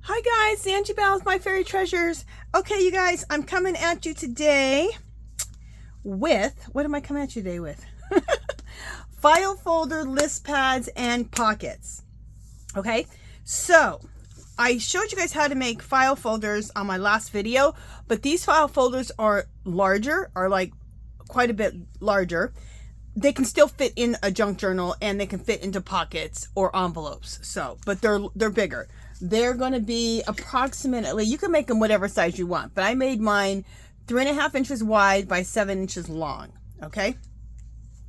Hi guys, Angie Bell's My Fairy Treasures. Okay, you guys, I'm coming at you today with, what am I coming at you today with? File folder, list pads, and pockets. Okay, so I showed you guys how to make file folders on my last video, but these file folders are larger, are like quite a bit larger. They can still fit in a junk journal and they can fit into pockets or envelopes. So, but they're bigger. They're going to be approximately, you can make them whatever size you want, but I made mine 3.5 inches wide by 7 inches long. Okay.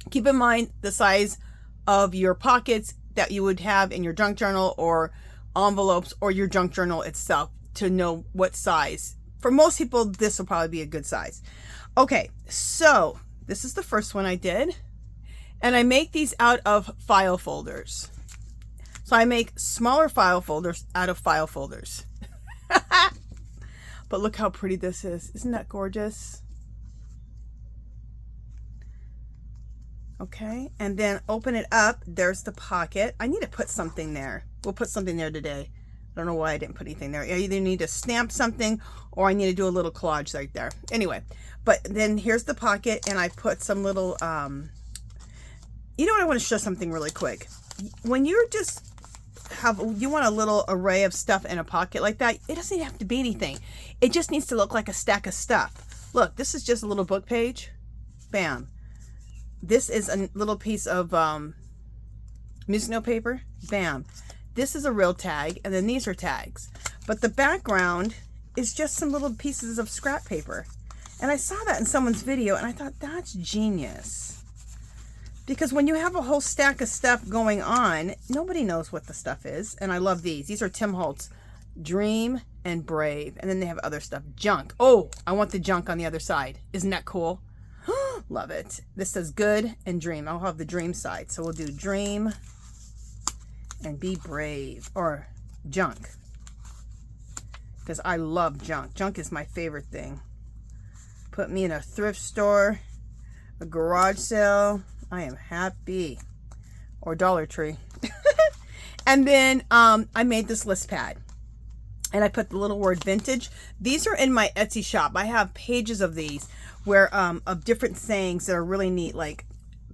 Keep in mind the size of your pockets that you would have in your junk journal or envelopes or your junk journal itself to know what size. For most people, this will probably be a good size. Okay. So this is the first one I did. And I make these out of file folders. So I make smaller file folders out of file folders. But look how pretty this is. Isn't that gorgeous? Okay, and then open it up. There's the pocket. I need to put something there. We'll put something there today. I don't know why I didn't put anything there. I either need to stamp something or I need to do a little collage right there. Anyway, but then here's the pocket and I put some little... you know what, I want to show something really quick. When you're just you want a little array of stuff in a pocket like that, it doesn't have to be anything. It just needs to look like a stack of stuff. Look, this is just a little book page. Bam. This is a little piece of music note paper. Bam. This is a real tag, and then these are tags. But the background is just some little pieces of scrap paper. And I saw that in someone's video, and I thought, that's genius. Because when you have a whole stack of stuff going on, nobody knows what the stuff is. And I love these. These are Tim Holtz, Dream and Brave. And then they have other stuff. Junk. Oh, I want the junk on the other side. Isn't that cool? Love it. This says Good and Dream. I'll have the Dream side. So we'll do Dream and Be Brave. Or Junk. Because I love junk. Junk is my favorite thing. Put me in a thrift store, a garage sale. I am happy. Or Dollar Tree. And then I made this list pad. And I put the little word vintage. These are in my Etsy shop. I have pages of these where of different sayings that are really neat. Like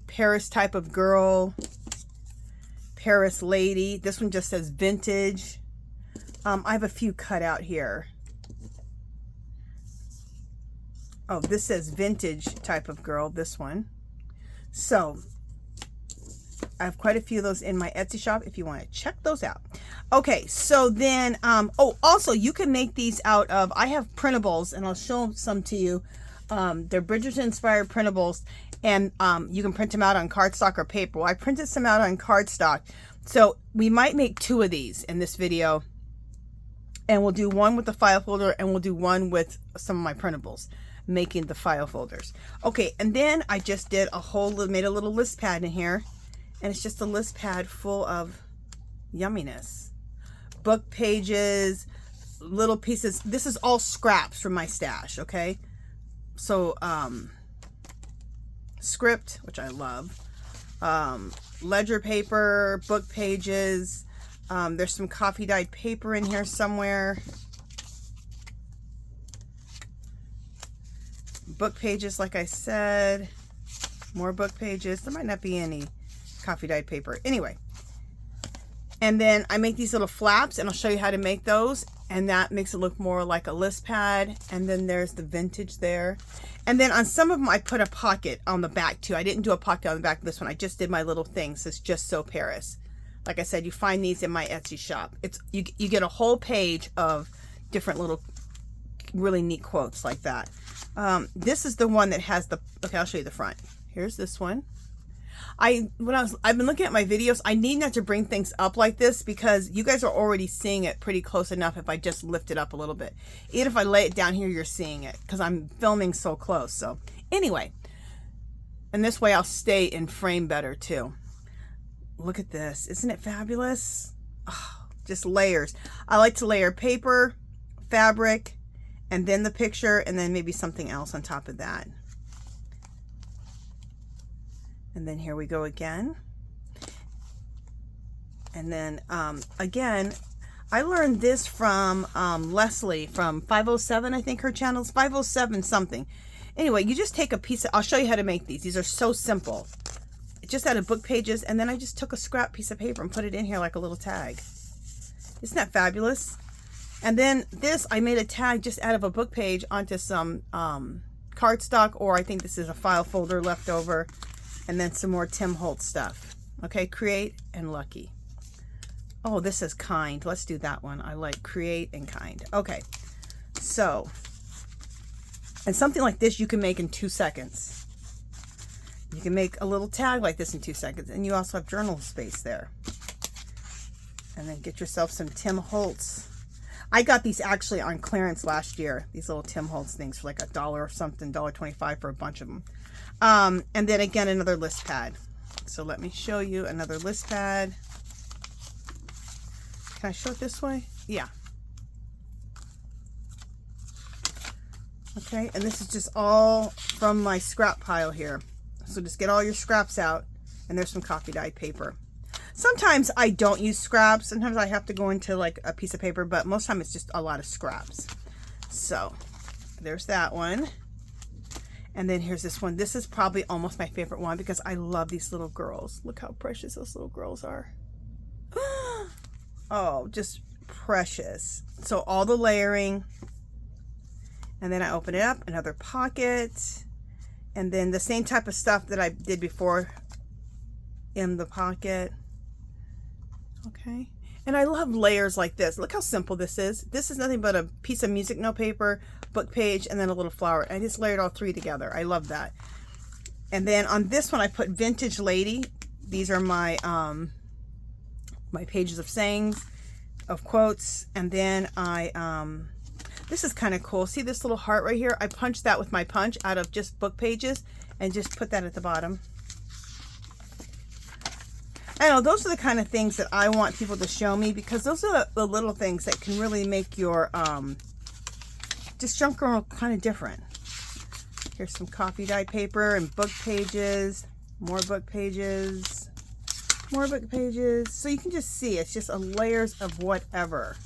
Paris type of girl. Paris lady. This one just says vintage. I have a few cut out here. Oh, this says vintage type of girl. This one. So I have quite a few of those in my Etsy shop if you want to check those out. Okay, so then oh, also you can make these out of, I have printables and I'll show some to you. They're Bridgerton inspired printables, and you can print them out on cardstock or paper. Well, I printed some out on cardstock, so we might make 2 of these in this video, and we'll do one with the file folder and we'll do one with some of my printables, making the file folders. Okay, and then I just did made a little list pad in here, and it's just a list pad full of yumminess. Book pages, little pieces. This is all scraps from my stash, okay? So, script, which I love, ledger paper, book pages. There's some coffee dyed paper in here somewhere. Book pages, like I said, more book pages. There might not be any coffee dyed paper. Anyway, and then I make these little flaps, and I'll show you how to make those, and that makes it look more like a list pad. And then there's the vintage there. And then on some of them, I put a pocket on the back too. I didn't do a pocket on the back of this one. I just did my little thing. So it's Just So Paris. Like I said, you find these in my Etsy shop. It's you get a whole page of different little really neat quotes like that. This is the one that has the, okay, I'll show you the front. Here's this one. I've been looking at my videos. I need not to bring things up like this because you guys are already seeing it pretty close enough if I just lift it up a little bit. Even if I lay it down here, you're seeing it because I'm filming so close. So anyway, and this way I'll stay in frame better too. Look at this. Isn't it fabulous? Oh, just layers. I like to layer paper, fabric, and then the picture, and then maybe something else on top of that. And then here we go again. And then again, I learned this from Leslie from 507, I think her channel's 507 something. Anyway, you just take a piece of, I'll show you how to make these. These are so simple. Just out of book pages, and then I just took a scrap piece of paper and put it in here like a little tag. Isn't that fabulous? And then this, I made a tag just out of a book page onto some cardstock, or I think this is a file folder left over, and then some more Tim Holtz stuff. Okay, create and lucky. Oh, this is kind. Let's do that one. I like create and kind. Okay, so, and something like this you can make in 2 seconds. You can make a little tag like this in 2 seconds, and you also have journal space there. And then get yourself some Tim Holtz. I got these actually on clearance last year, these little Tim Holtz things for like $1 or something, $1.25 for a bunch of them. And then again, another list pad. So let me show you another list pad. Can I show it this way? Yeah. Okay, and this is just all from my scrap pile here. So just get all your scraps out, and there's some coffee dyed paper. Sometimes I don't use scraps. Sometimes I have to go into like a piece of paper, but most of the time it's just a lot of scraps. So there's that one. And then here's this one. This is probably almost my favorite one because I love these little girls. Look how precious those little girls are. Oh, just precious. So all the layering. And then I open it up, another pocket. And then the same type of stuff that I did before in the pocket. Okay. And I love layers like this. Look how simple this is. This is nothing but a piece of music note paper, book page, and then a little flower. I just layered all 3 together. I love that. And then on this one, I put Vintage Lady. These are my my pages of sayings, of quotes. And then this is kind of cool. See this little heart right here? I punched that with my punch out of just book pages and just put that at the bottom. I know, those are the kind of things that I want people to show me, because those are the little things that can really make your just junk journal kind of different. Here's some coffee dyed paper and book pages, more book pages, more book pages. So you can just see it's just a layers of whatever.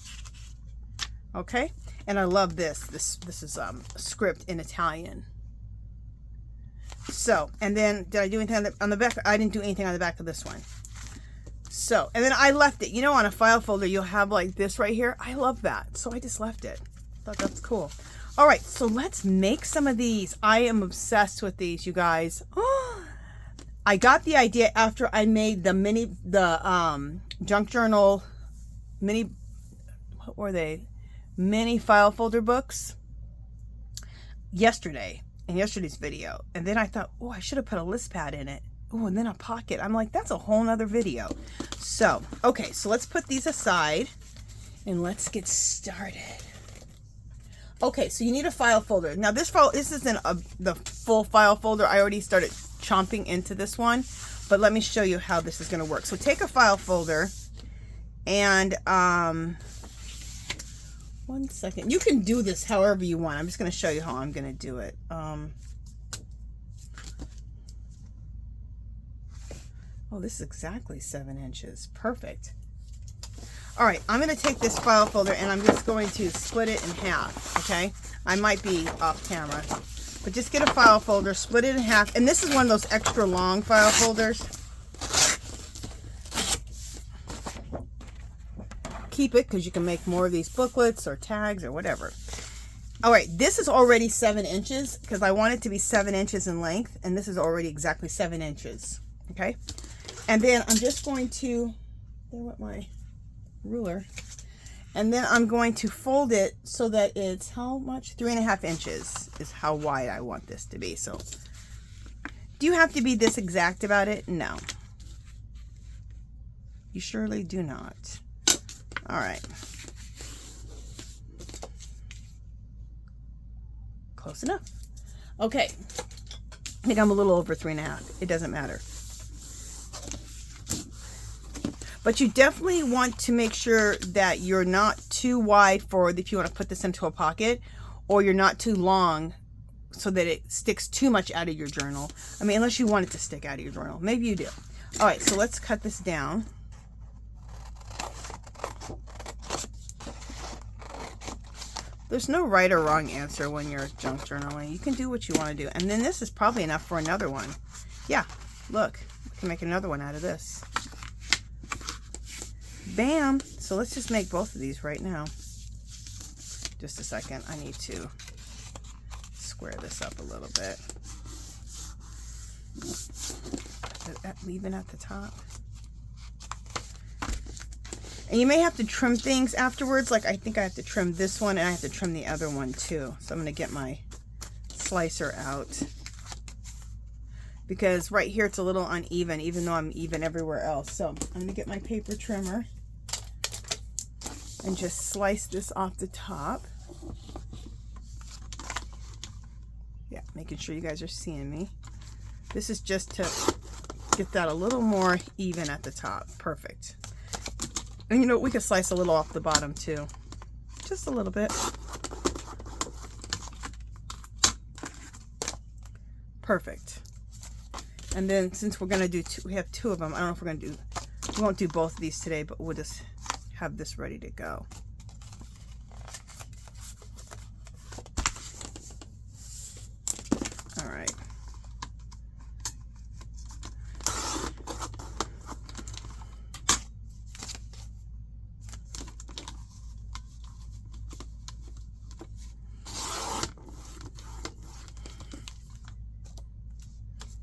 Okay, and I love this. This is a script in Italian. So, and then did I do anything on the back? I didn't do anything on the back of this one. So, and then I left it. You know, on a file folder, you'll have like this right here. I love that. So I just left it. Thought that's cool. All right, so let's make some of these. I am obsessed with these, you guys. I got the idea after I made the junk journal mini, what were they? Mini file folder books yesterday, in yesterday's video. And then I thought, oh, I should have put a list pad in it. Oh, and then a pocket. I'm like, that's a whole nother video. So, okay, so let's put these aside and let's get started. Okay, so you need a file folder. Now this isn't the full file folder. I already started chomping into this one, but let me show you how this is going to work. So take a file folder and one second. You can do this however you want. I'm just going to show you how I'm going to do it. Oh, this is exactly 7 inches. Perfect. All right, I'm going to take this file folder and I'm just going to split it in half, okay? I might be off camera, but just get a file folder, split it in half. And this is one of those extra long file folders. Keep it because you can make more of these booklets or tags or whatever. All right, this is already 7 inches because I want it to be 7 inches in length, and this is already exactly 7 inches, okay? And then I'm just going to, there went my ruler, and then I'm going to fold it so that it's how much? 3.5 inches is how wide I want this to be. So do you have to be this exact about it? No, you surely do not. All right, close enough. Okay, I think I'm a little over 3.5. It doesn't matter. But you definitely want to make sure that you're not too wide for if you want to put this into a pocket, or you're not too long so that it sticks too much out of your journal. I mean, unless you want it to stick out of your journal. Maybe you do. All right, so let's cut this down. There's no right or wrong answer when you're junk journaling. You can do what you want to do. And then this is probably enough for another one. Yeah, look, we can make another one out of this. Bam! So let's just make both of these right now. Just a second. I need to square this up a little bit. Leave it at the top. And you may have to trim things afterwards. Like I think I have to trim this one and I have to trim the other one too. So I'm going to get my slicer out. Because right here it's a little uneven, even though I'm even everywhere else. So I'm going to get my paper trimmer and just slice this off the top. Yeah, making sure you guys are seeing me. This is just to get that a little more even at the top. Perfect. And you know, we could slice a little off the bottom too. Just a little bit. Perfect. And then since we're going to do we have two of them. I don't know if we're going to do, we won't do both of these today, but we'll just have this ready to go. All right.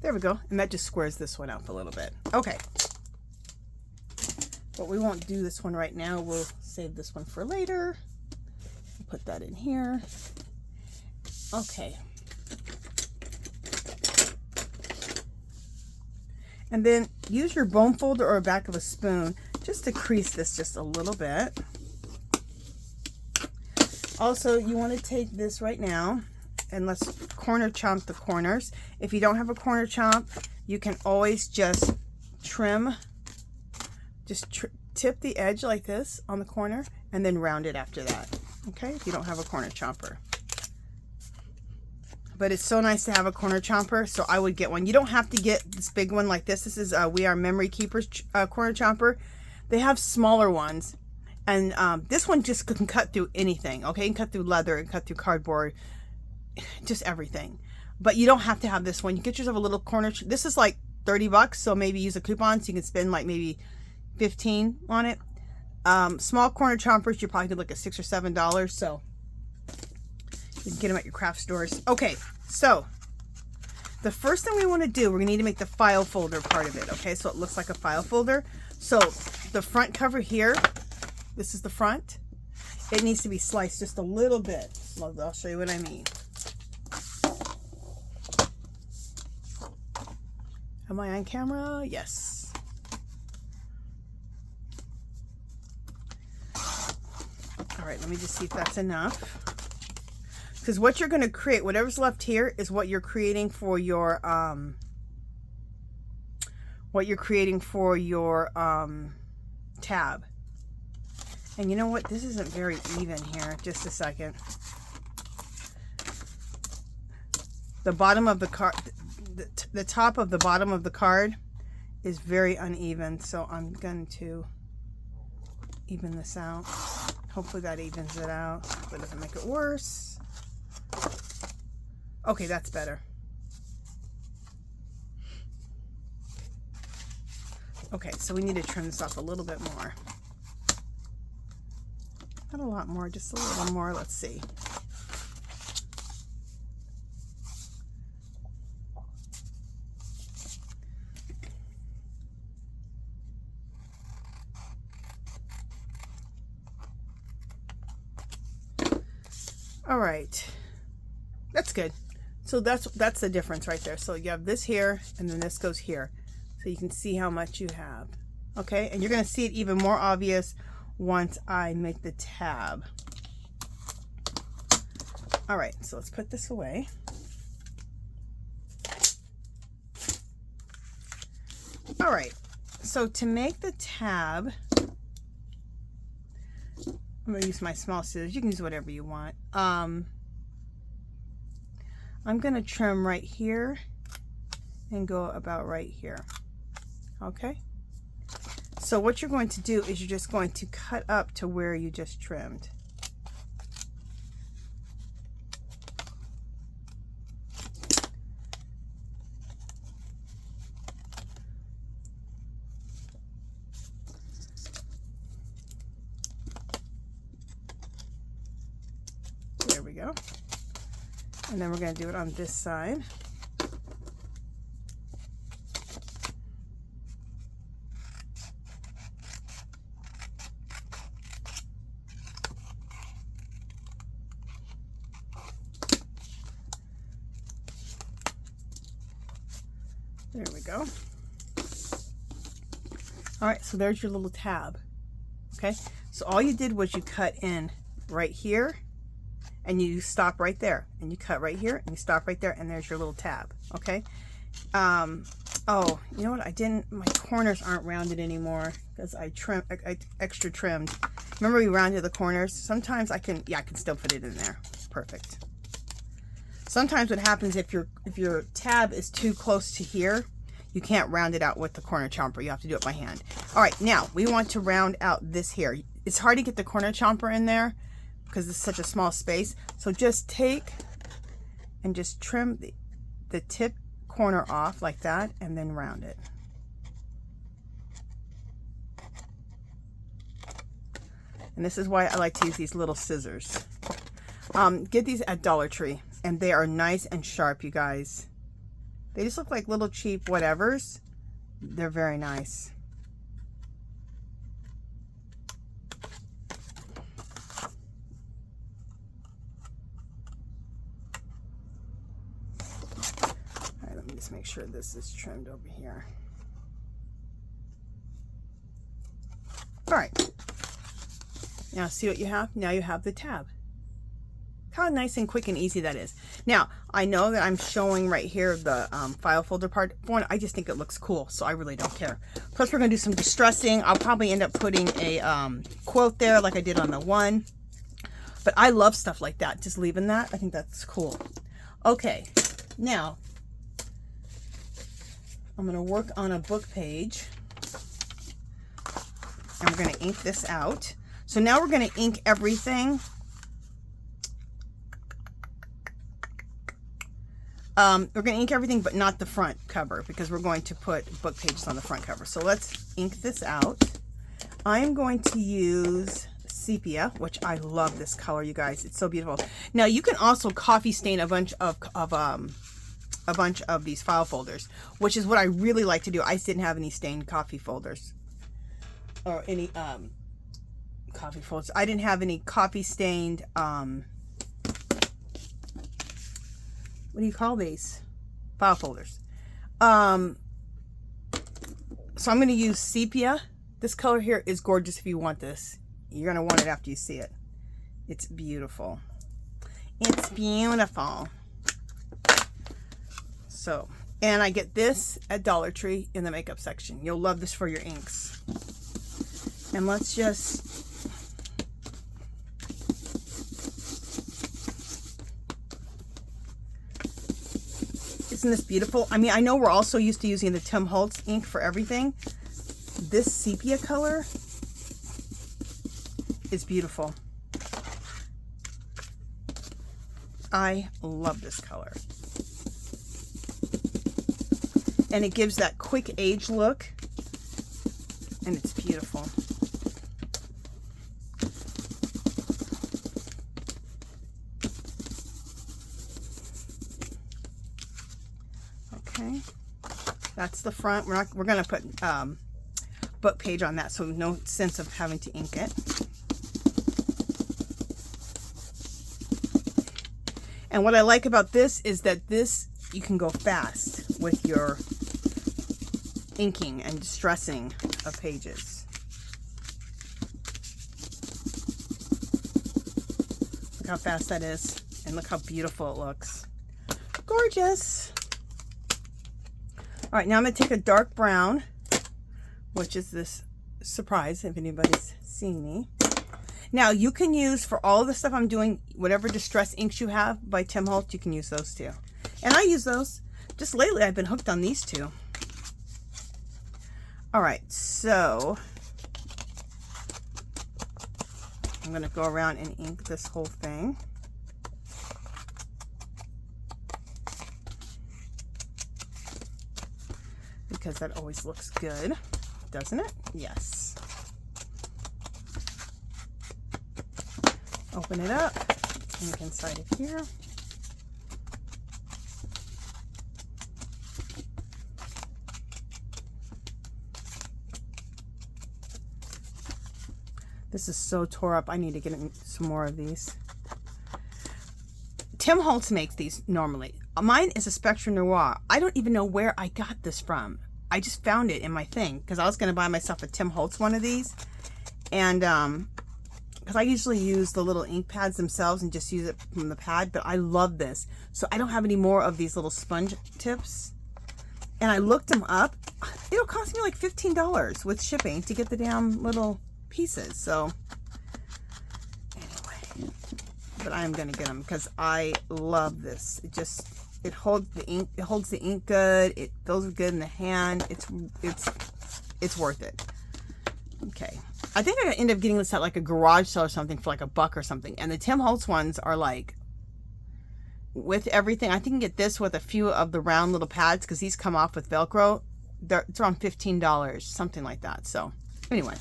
There we go. And that just squares this one up a little bit. Okay. But we won't do this one right now. We'll save this one for later. Put that in here. Okay. And then use your bone folder or back of a spoon just to crease this just a little bit. Also, you want to take this right now and let's corner chomp the corners. If you don't have a corner chomp, you can always just trim, tip the edge like this on the corner and then round it after that. Okay, if you don't have a corner chomper. But it's so nice to have a corner chomper, so I would get one. You don't have to get this big one like this. This is We Are Memory Keepers corner chomper. They have smaller ones, and this one just can cut through anything. Okay, you can cut through leather and cut through cardboard, just everything. But you don't have to have this one. You get yourself a little corner. This is like 30 bucks, so maybe use a coupon so you can spend like maybe 15 on it. Small corner chompers, you probably could look at $6 or $7. So you can get them at your craft stores. Okay, so the first thing we want to do, we're gonna need to make the file folder part of it. Okay, so it looks like a file folder. So the front cover here, this is the front. It needs to be sliced just a little bit. I'll show you what I mean. Am I on camera? Yes. All right, let me just see if that's enough. Because what you're going to create, whatever's left here, is what you're creating for your tab. And you know what? This isn't very even here. Just a second. The bottom of the card, the top of the bottom of the card is very uneven, so I'm going to even this out. Hopefully that evens it out. That doesn't make it worse. Okay, that's better. Okay, so we need to trim this off a little bit more. Not a lot more, just a little more. Let's see. All right, that's good. So that's the difference right there. So you have this here and then this goes here. So you can see how much you have. Okay, and you're gonna see it even more obvious once I make the tab. All right, so let's put this away. All right, so to make the tab, I'm going to use my small scissors. You can use whatever you want. I'm going to trim right here and go about right here. Okay? So what you're going to do is you're just going to cut up to where you just trimmed. There we go. And then we're going to do it on this side. There we go. All right, so there's your little tab. Okay, so all you did was you cut in right here, and you stop right there, and you cut right here, and you stop right there, and there's your little tab. Okay. Oh, you know what? My corners aren't rounded anymore because I extra trimmed. Remember we rounded the corners? Sometimes I can still put it in there. Perfect. Sometimes what happens if your tab is too close to here, you can't round it out with the corner chomper. You have to do it by hand. All right, now we want to round out this here. It's hard to get the corner chomper in there because it's such a small space. So just take and just trim the tip corner off like that and then round it. And this is why I like to use these little scissors. Get these at Dollar Tree, and they are nice and sharp, you guys. They just look like little cheap whatevers. They're very nice. All right, let me just make sure this is trimmed over here. All right. Now see what you have? Now you have the tab. How nice and quick and easy that is. Now, I know that I'm showing right here the file folder part. One, I just think it looks cool, so I really don't care. Plus, we're going to do some distressing. I'll probably end up putting a quote there like I did on the one. But I love stuff like that. Just leaving that. I think that's cool. Okay, now, I'm going to work on a book page. And we're going to ink this out. So now we're going to ink everything. We're going to ink everything, but not the front cover, because we're going to put book pages on the front cover. So let's ink this out. I am going to use sepia, which I love this color, you guys. It's so beautiful. Now you can also coffee stain a bunch of these file folders, which is what I really like to do. I didn't have any stained coffee folders or any coffee folders. I didn't have any coffee stained what do you call these? File folders. So I'm going to use sepia. This color here is gorgeous if you want this. You're going to want it after you see it. It's beautiful. It's beautiful. So, and I get this at Dollar Tree in the makeup section. You'll love this for your inks. And let's just... Isn't this beautiful? I mean, I know we're also used to using the Tim Holtz ink for everything. This sepia color is beautiful. I love this color. And it gives that quick age look. And it's beautiful. Okay, that's the front. We're going to put book page on that, so no sense of having to ink it. And what I like about this is that you can go fast with your inking and distressing of pages. Look how fast that is, and look how beautiful it looks. Gorgeous. All right, now I'm going to take a dark brown, which is this surprise if anybody's seen me. Now you can use, for all the stuff I'm doing, whatever distress inks you have by Tim Holtz, you can use those too. And I use those. Just lately I've been hooked on these two. All right, so I'm going to go around and ink this whole thing. Because that always looks good, doesn't it? Yes. Open it up. ink inside of here. This is so tore up. I need to get some more of these. Tim Holtz makes these normally. Mine is a Spectrum Noir. I don't even know where I got this from. I just found it in my thing because I was going to buy myself a Tim Holtz one of these. And because I usually use the little ink pads themselves and just use it from the pad. But I love this. So I don't have any more of these little sponge tips. And I looked them up. It'll cost me like $15 with shipping to get the damn little pieces. So anyway, but I am gonna get them because I love this. It holds the ink. It holds the ink good. It feels good in the hand. It's worth it. Okay, I think I end up getting this at like a garage sale or something for like $1 or something. And the Tim Holtz ones are like with everything. I think you can get this with a few of the round little pads because these come off with Velcro. It's around $15, something like that. So anyway.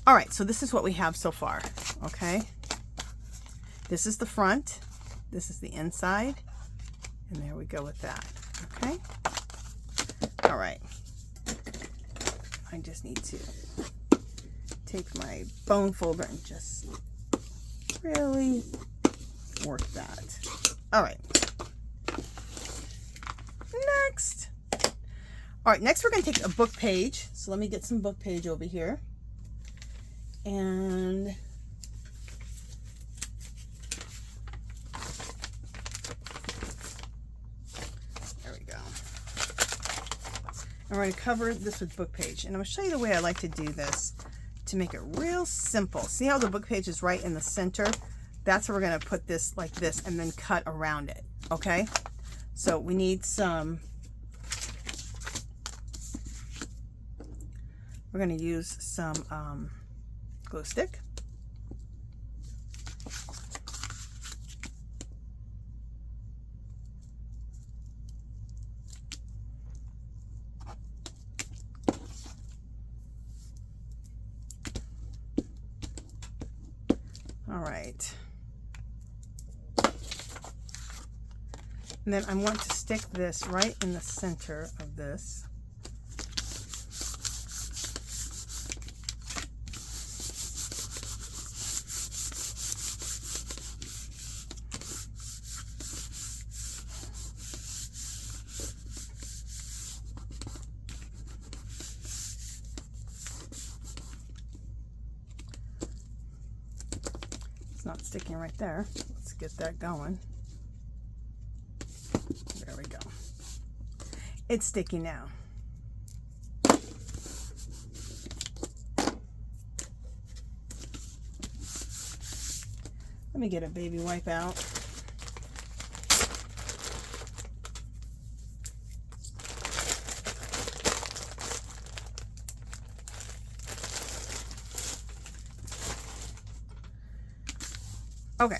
All right, so this is what we have so far, okay? This is the front, this is the inside, and there we go with that, okay? All right, I just need to take my bone folder and just really work that. All right, next. All right, next we're gonna take a book page. So let me get some book page over here. And there we go. I'm going to cover this with book page. And I'm going to show you the way I like to do this to make it real simple. See how the book page is right in the center? That's where we're going to put this like this and then cut around it. Okay? So we need some, we're going to use some glue stick. All right. And then I want to stick this right in the center of this. Not sticking right there. Let's get that going. There we go. It's sticky now. Let me get a baby wipe out. Okay.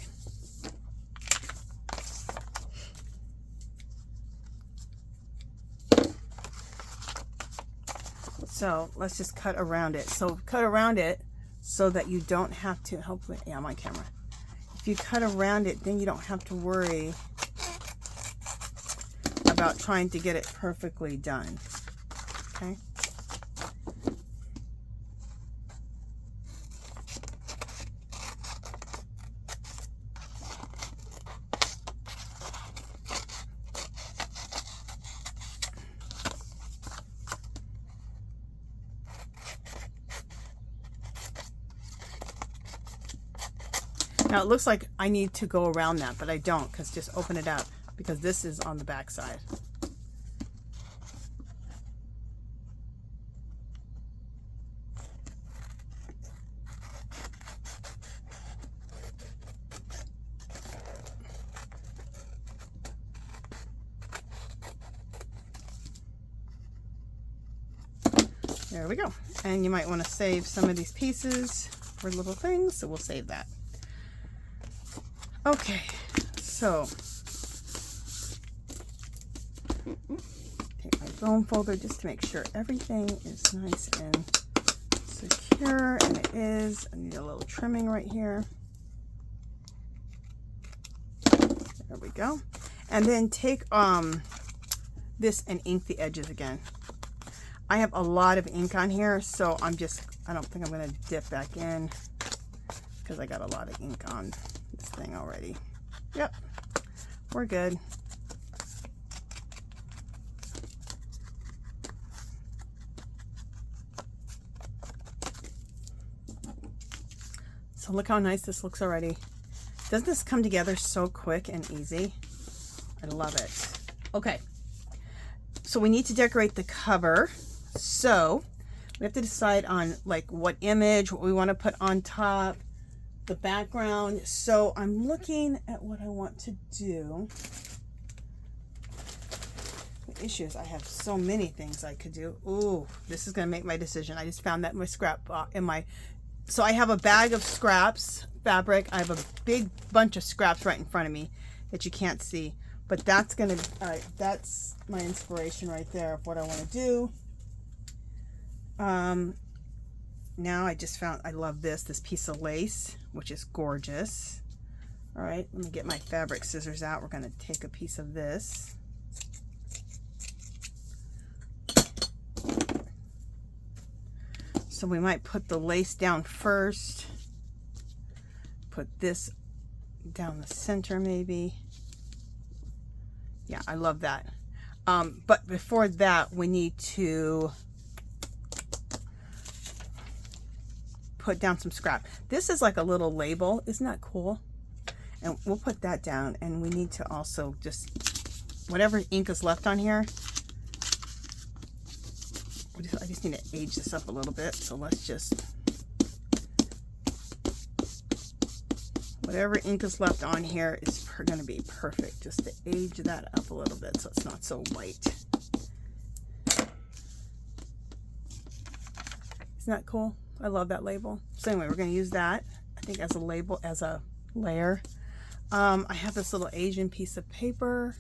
So let's just cut around it. So cut around it so that you don't have to, hopefully, yeah, I'm on camera. If you cut around it, then you don't have to worry about trying to get it perfectly done. Okay. Now it looks like I need to go around that, but I don't, because just open it up, because this is on the back side. There we go. And you might want to save some of these pieces for little things, so we'll save that. Okay, so take my bone folder just to make sure everything is nice and secure, and it is. I need a little trimming right here. There we go. And then take this and ink the edges again. I have a lot of ink on here, so I don't think I'm going to dip back in because I got a lot of ink on this thing already. Yep, we're good. So look how nice this looks already. Doesn't this come together so quick and easy? I love it. Okay, so we need to decorate the cover. So we have to decide on like what image, what we want to put on top, the background. So I'm looking at what I want to do. The issue is I have so many things I could do. Ooh, this is going to make my decision. I just found that in my scrap in my... So I have a bag of scraps, fabric. I have a big bunch of scraps right in front of me that you can't see. But that's going to, all right, that's my inspiration right there of what I want to do. Now I just found, I love this piece of lace, which is gorgeous. All right, let me get my fabric scissors out. We're going to take a piece of this. So we might put the lace down first. Put this down the center maybe. Yeah, I love that. But before that, we need to put down some scrap. This is like a little label. Isn't that cool? And we'll put that down. And we need to also just, whatever ink is left on here, I just need to age this up a little bit. So let's just, whatever ink is left on here is going to be perfect. Just to age that up a little bit so it's not so white. Isn't that cool? I love that label. So anyway, we're going to use that, I think, as a label, as a layer. I have this little Asian piece of paper.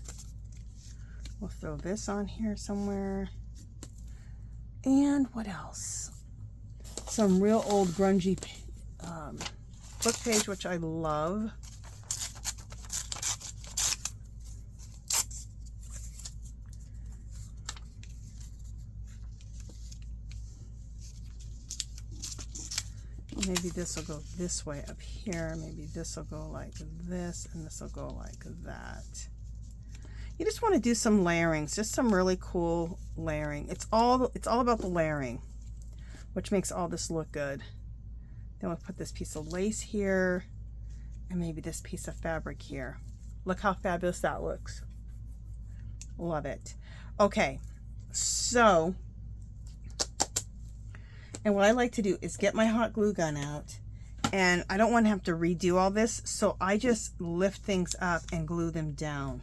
We'll throw this on here somewhere. And what else? Some real old grungy book page, which I love. Maybe this will go this way up here. Maybe this will go like this, and this will go like that. You just want to do some layerings, just some really cool layering. It's all about the layering, which makes all this look good. Then we'll put this piece of lace here, and maybe this piece of fabric here. Look how fabulous that looks. Love it. Okay, so, and what I like to do is get my hot glue gun out, and I don't want to have to redo all this, so I just lift things up and glue them down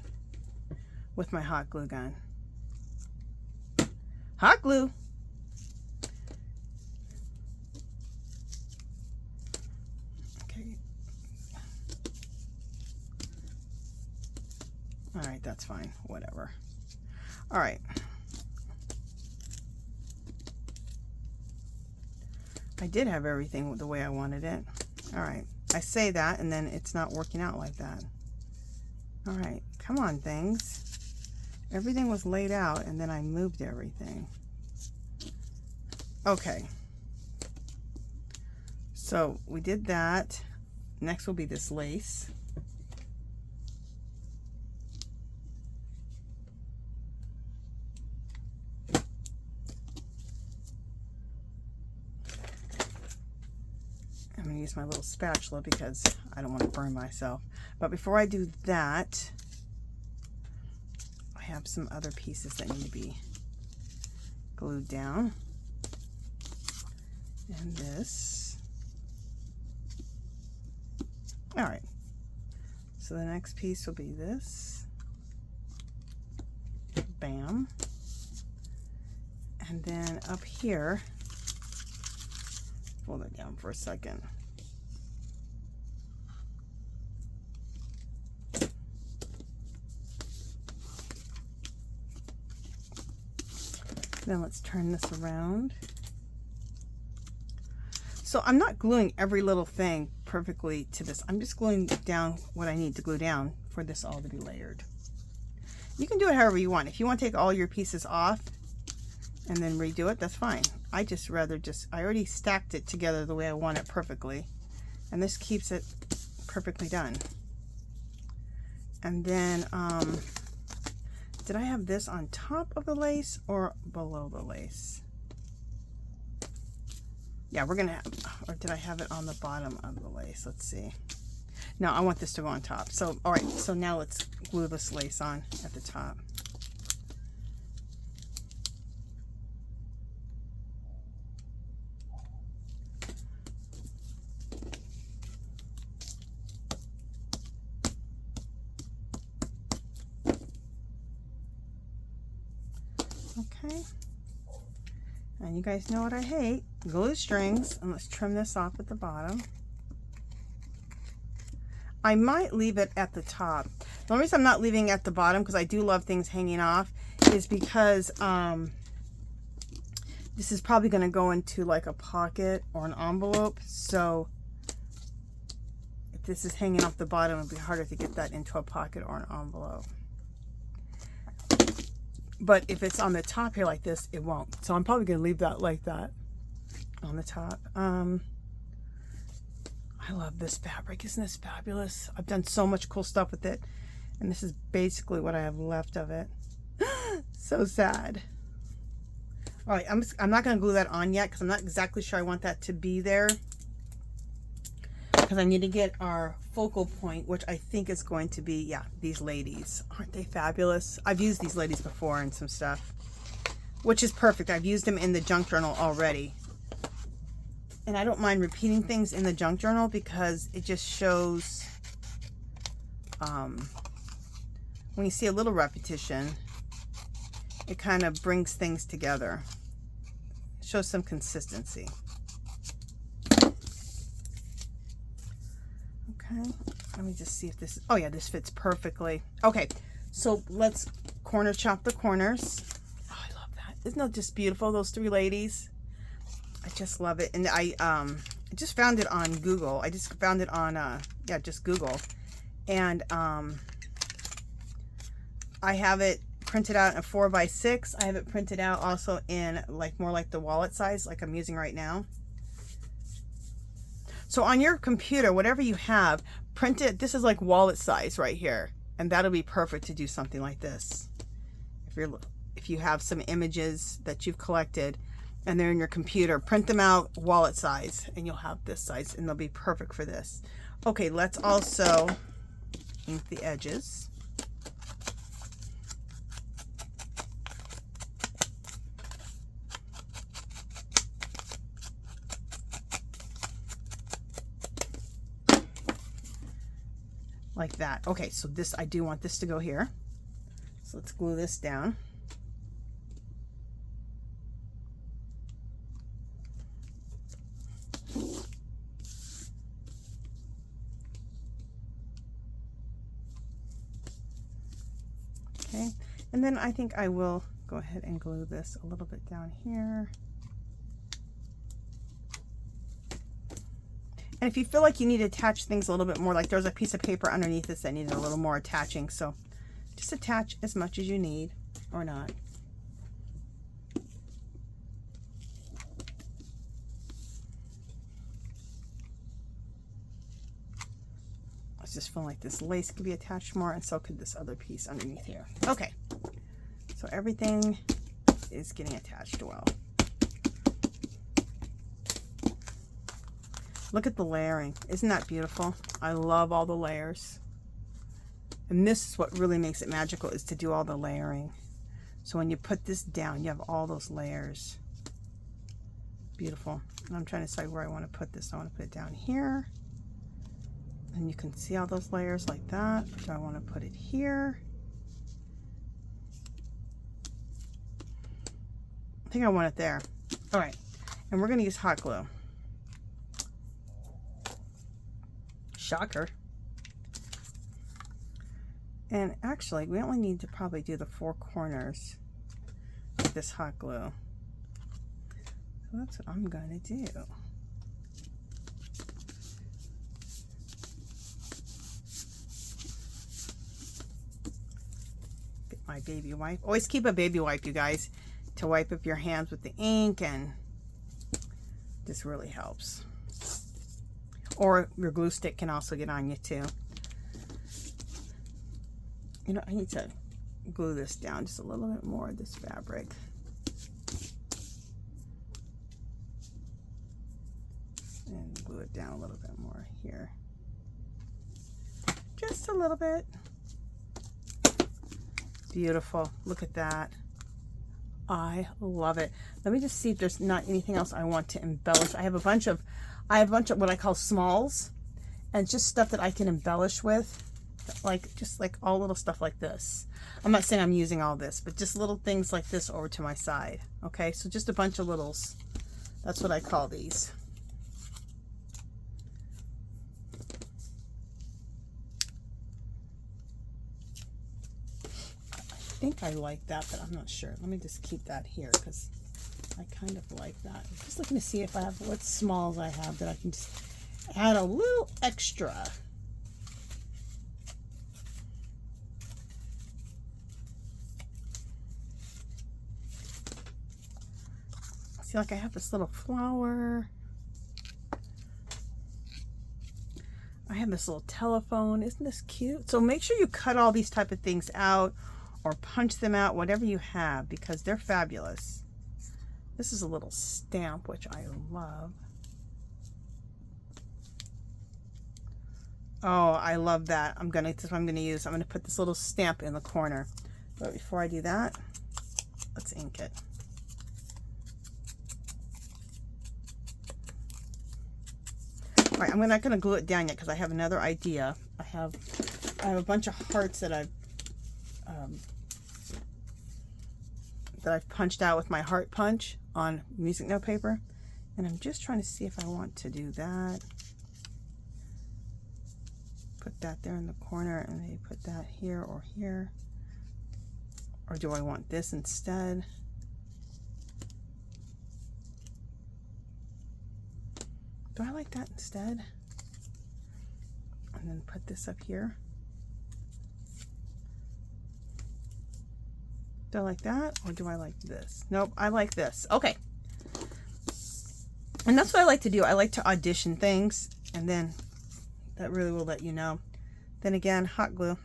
with my hot glue gun. Hot glue. Okay. All right, that's fine. Whatever. All right. I did have everything the way I wanted it. All right. I say that, and then it's not working out like that. All right. Come on, things. Everything was laid out, and then I moved everything. Okay. So we did that. Next will be this lace. I'm going to use my little spatula because I don't want to burn myself. But before I do that, I have some other pieces that need to be glued down. And this. All right. So the next piece will be this. Bam. And then up here, pull that down for a second. Then let's turn this around. So I'm not gluing every little thing perfectly to this. I'm just gluing down what I need to glue down for this all to be layered. You can do it however you want. If you want to take all your pieces off and then redo it, that's fine. I just rather I already stacked it together the way I want it perfectly. And this keeps it perfectly done. And then, did I have this on top of the lace or below the lace? Yeah, we're gonna have, or did I have it on the bottom of the lace? Let's see. No, I want this to go on top. So, all right, so now let's glue this lace on at the top. Okay, and you guys know what I hate, glue strings, and let's trim this off at the bottom. I might leave it at the top. The only reason I'm not leaving it at the bottom, because I do love things hanging off, is because this is probably going to go into like a pocket or an envelope, so if this is hanging off the bottom, it'll be harder to get that into a pocket or an envelope. But if it's on the top here like this, it won't. So I'm probably going to leave that like that on the top. I love this fabric. Isn't this fabulous? I've done so much cool stuff with it. And this is basically what I have left of it. So sad. All right, I'm not going to glue that on yet because I'm not exactly sure I want that to be there. Because I need to get our focal point, which I think is going to be, yeah, these ladies. Aren't they fabulous? I've used these ladies before and some stuff, which is perfect. I've used them in the junk journal already. And I don't mind repeating things in the junk journal because it just shows, when you see a little repetition, it kind of brings things together. It shows some consistency. Okay, let me just see if this, oh yeah, this fits perfectly. Okay, so let's corner chop the corners. Oh, I love that. Isn't that just beautiful, those three ladies? I just love it. And I just found it on Google. I just found it on, yeah, just Google. And I have it printed out in a 4x6. I have it printed out also in like more like the wallet size, like I'm using right now. So on your computer, whatever you have, print it. This is like wallet size right here. And that'll be perfect to do something like this. If you have some images that you've collected and they're in your computer, print them out wallet size and you'll have this size and they'll be perfect for this. Okay, let's also ink the edges. Like that. Okay, so this, I do want this to go here. So let's glue this down. Okay, and then I think I will go ahead and glue this a little bit down here. And if you feel like you need to attach things a little bit more, like there's a piece of paper underneath this that needed a little more attaching, so just attach as much as you need or not. I just feel like this lace could be attached more, and so could this other piece underneath here. Okay, so everything is getting attached well. Look at the layering. Isn't that beautiful? I love all the layers. And this is what really makes it magical, is to do all the layering. So when you put this down, you have all those layers. Beautiful. And I'm trying to decide where I want to put this. I want to put it down here. And you can see all those layers like that. Do I want to put it here? I think I want it there. All right. And we're going to use hot glue. Shocker. And actually, we only need to probably do the 4 corners with this hot glue. So that's what I'm going to do. my baby wipe. Always keep a baby wipe, you guys, to wipe up your hands with the ink, and this really helps. Or your glue stick can also get on you too. You know, I need to glue this down just a little bit more of this fabric. And glue it down a little bit more here. Just a little bit. Beautiful. Look at that. I love it. Let me just see if there's not anything else I want to embellish. I have a bunch of what I call smalls, and just stuff that I can embellish with, like just like all little stuff like this. I'm not saying I'm using all this, but just little things like this over to my side. Okay, so just a bunch of littles. That's what I call these. I think I like that, but I'm not sure. Let me just keep that here because I kind of like that. I'm just looking to see if I have what smalls I have that I can just add a little extra. See, like I have this little flower. I have this little telephone. Isn't this cute? So make sure you cut all these type of things out or punch them out, whatever you have, because they're fabulous. This is a little stamp, which I love. Oh, I love that. That's what I'm gonna use. I'm gonna put this little stamp in the corner. But before I do that, let's ink it. All right, I'm not gonna glue it down yet because I have another idea. I have a bunch of hearts that I've punched out with my heart punch on music note paper, and I'm just trying to see if I want to do that. Put that there in the corner, and maybe put that here or here, or do I want this instead? Do I like that instead? And then put this up here. Do I like that, or do I like this? Nope, I like this. Okay. And that's what I like to do. I like to audition things, and then that really will let you know. Then again, hot glue.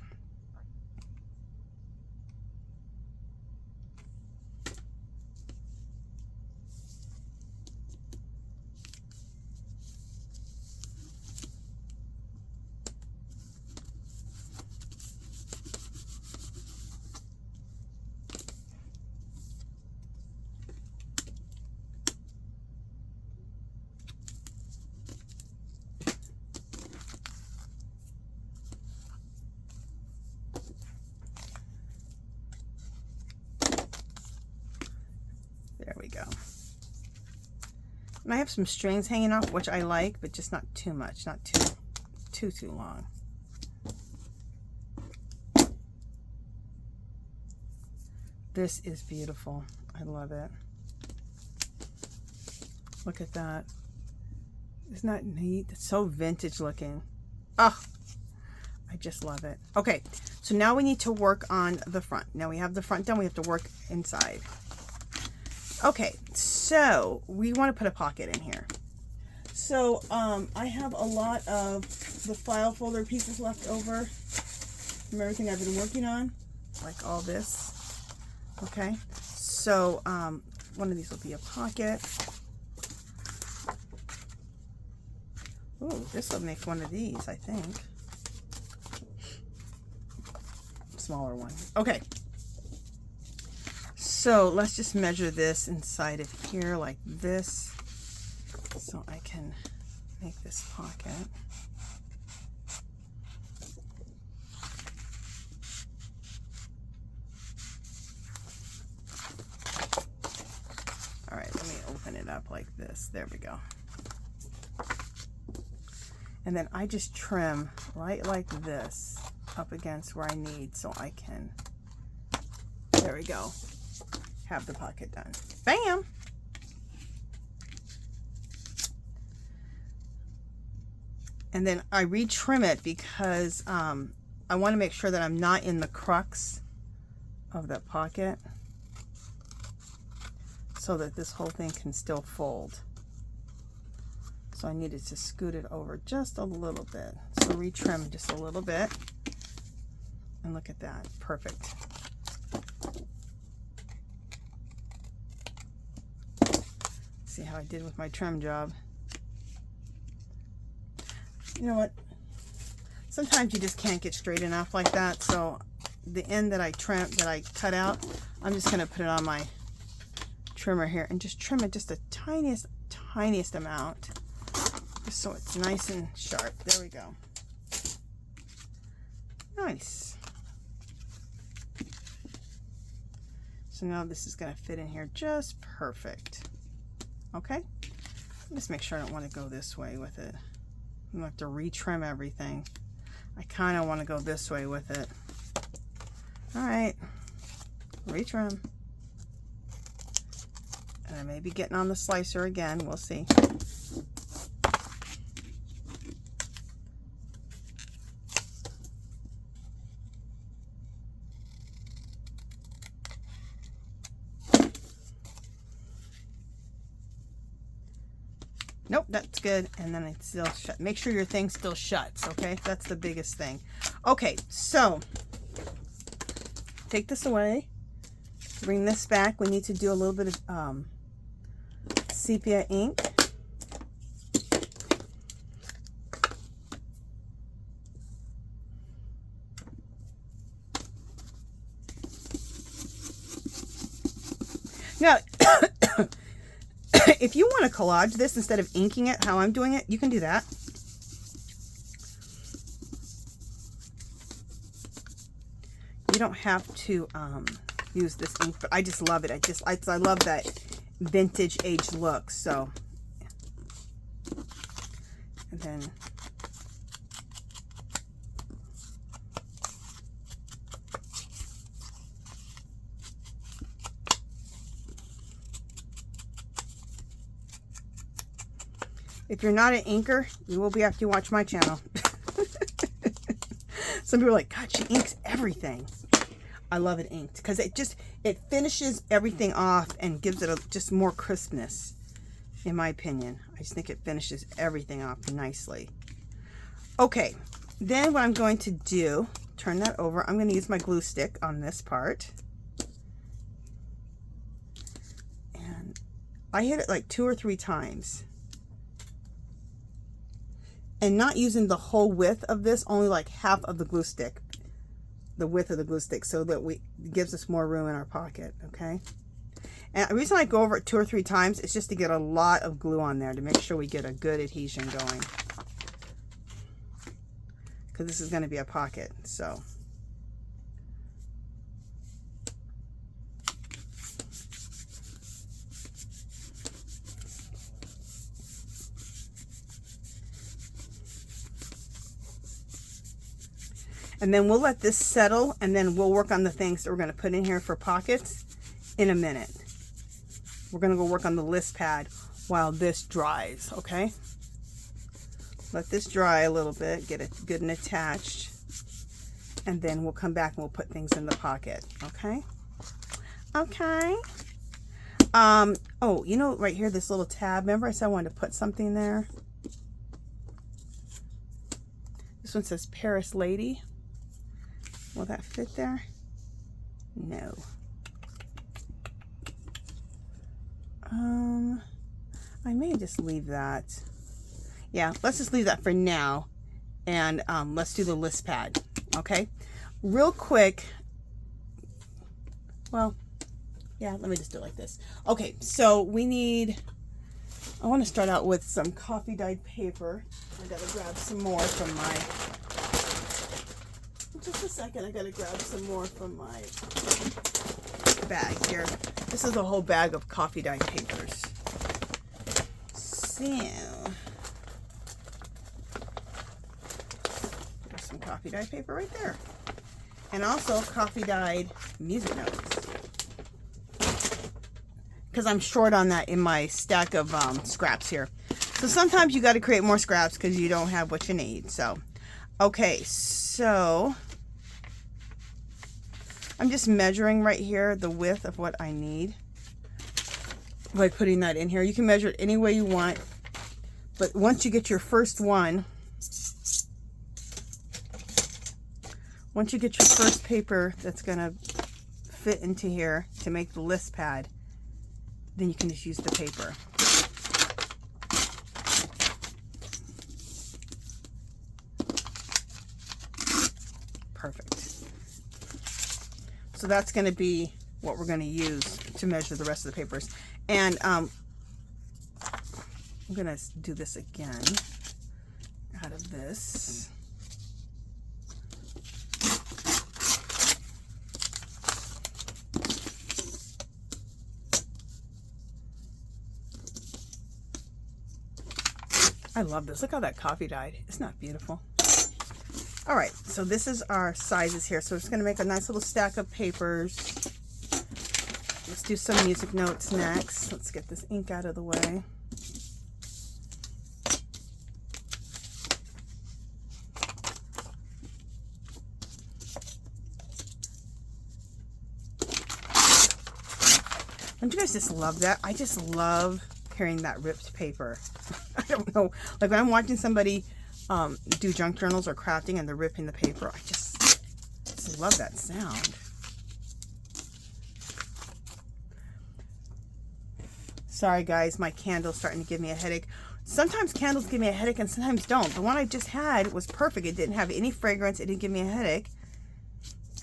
There we go. And I have some strings hanging off, which I like, but just not too much, not too long. This is beautiful. I love it. Look at that. Isn't that neat? It's so vintage looking. Oh, I just love it. Okay, so now we need to work on the front. Now we have the front done, we have to work inside. Okay, so we want to put a pocket in here. So I have a lot of the file folder pieces left over from everything I've been working on, like all this. Okay, so one of these will be a pocket. Ooh, this will make one of these, I think. Smaller one. Okay. So let's just measure this inside of here like this, so I can make this pocket. All right, let me open it up like this. There we go. And then I just trim right like this up against where I need, so I can, there we go, have the pocket done. Bam! And then I retrim it because I want to make sure that I'm not in the crux of that pocket so that this whole thing can still fold. So I needed to scoot it over just a little bit. So retrim just a little bit. And look at that, perfect. See how I did with my trim job. You know what? Sometimes you just can't get straight enough like that. So the end that I cut out, I'm just gonna put it on my trimmer here and just trim it just the tiniest amount. Just so it's nice and sharp. There we go. Nice. So now this is going to fit in here just perfect. Okay? Just make sure I don't want to go this way with it. I'm going to have to retrim everything. I kind of want to go this way with it. Alright. Retrim. And I may be getting on the slicer again. We'll see. Nope, that's good. And then it's still shut. Make sure your thing still shuts, okay? That's the biggest thing. Okay, so take this away. Bring this back. We need to do a little bit of sepia ink. Now, if you want to collage this instead of inking it how I'm doing it, you can do that. You don't have to use this ink, but I just love it. I love that vintage age look. So, and then if you're not an inker, you will be after you watch my channel. Some people are like, God, she inks everything. I love it inked because it finishes everything off and gives it just more crispness, in my opinion. I just think it finishes everything off nicely. Okay, then what I'm going to do, turn that over. I'm going to use my glue stick on this part. And I hit it like 2 or 3 times. And not using the whole width of this, only like half of the glue stick, the width of the glue stick, so that it gives us more room in our pocket, okay? And the reason I go over it 2 or 3 times is just to get a lot of glue on there to make sure we get a good adhesion going. Because this is going to be a pocket, so. And then we'll let this settle, and then we'll work on the things that we're going to put in here for pockets in a minute. We're going to go work on the list pad while this dries, okay? Let this dry a little bit, get it good and attached, and then we'll come back and we'll put things in the pocket, okay? Okay. Oh, you know, right here, this little tab, remember I said I wanted to put something there? This one says Paris Lady. Will that fit there? No. I may just leave that. Yeah, let's just leave that for now. And let's do the list pad. Okay? Real quick. Well, yeah, let me just do it like this. Okay, so we need, I want to start out with some coffee dyed paper. I gotta grab some more from my, just a second, I gotta grab some more from my bag here. This is a whole bag of coffee dyed papers. So, there's some coffee dyed paper right there. And also coffee dyed music notes. Because I'm short on that in my stack of scraps here. So sometimes you got to create more scraps because you don't have what you need. So, okay, so I'm just measuring right here the width of what I need by putting that in here. You can measure it any way you want, but once you get your first one, once you get your first paper that's going to fit into here to make the list pad, then you can just use the paper. Perfect. So that's going to be what we're going to use to measure the rest of the papers. And I'm going to do this again out of this. I love this. Look how that coffee dyed. Isn't that beautiful? All right, so this is our sizes here. So we're just going to make a nice little stack of papers. Let's do some music notes next. Let's get this ink out of the way. Don't you guys just love that? I just love hearing that ripped paper. I don't know. Like when I'm watching somebody do junk journals or crafting and they're ripping the paper, I just love that sound. Sorry guys, my candle's starting to give me a headache. Sometimes candles give me a headache and sometimes don't. The one I just had was perfect. It didn't have any fragrance. It didn't give me a headache.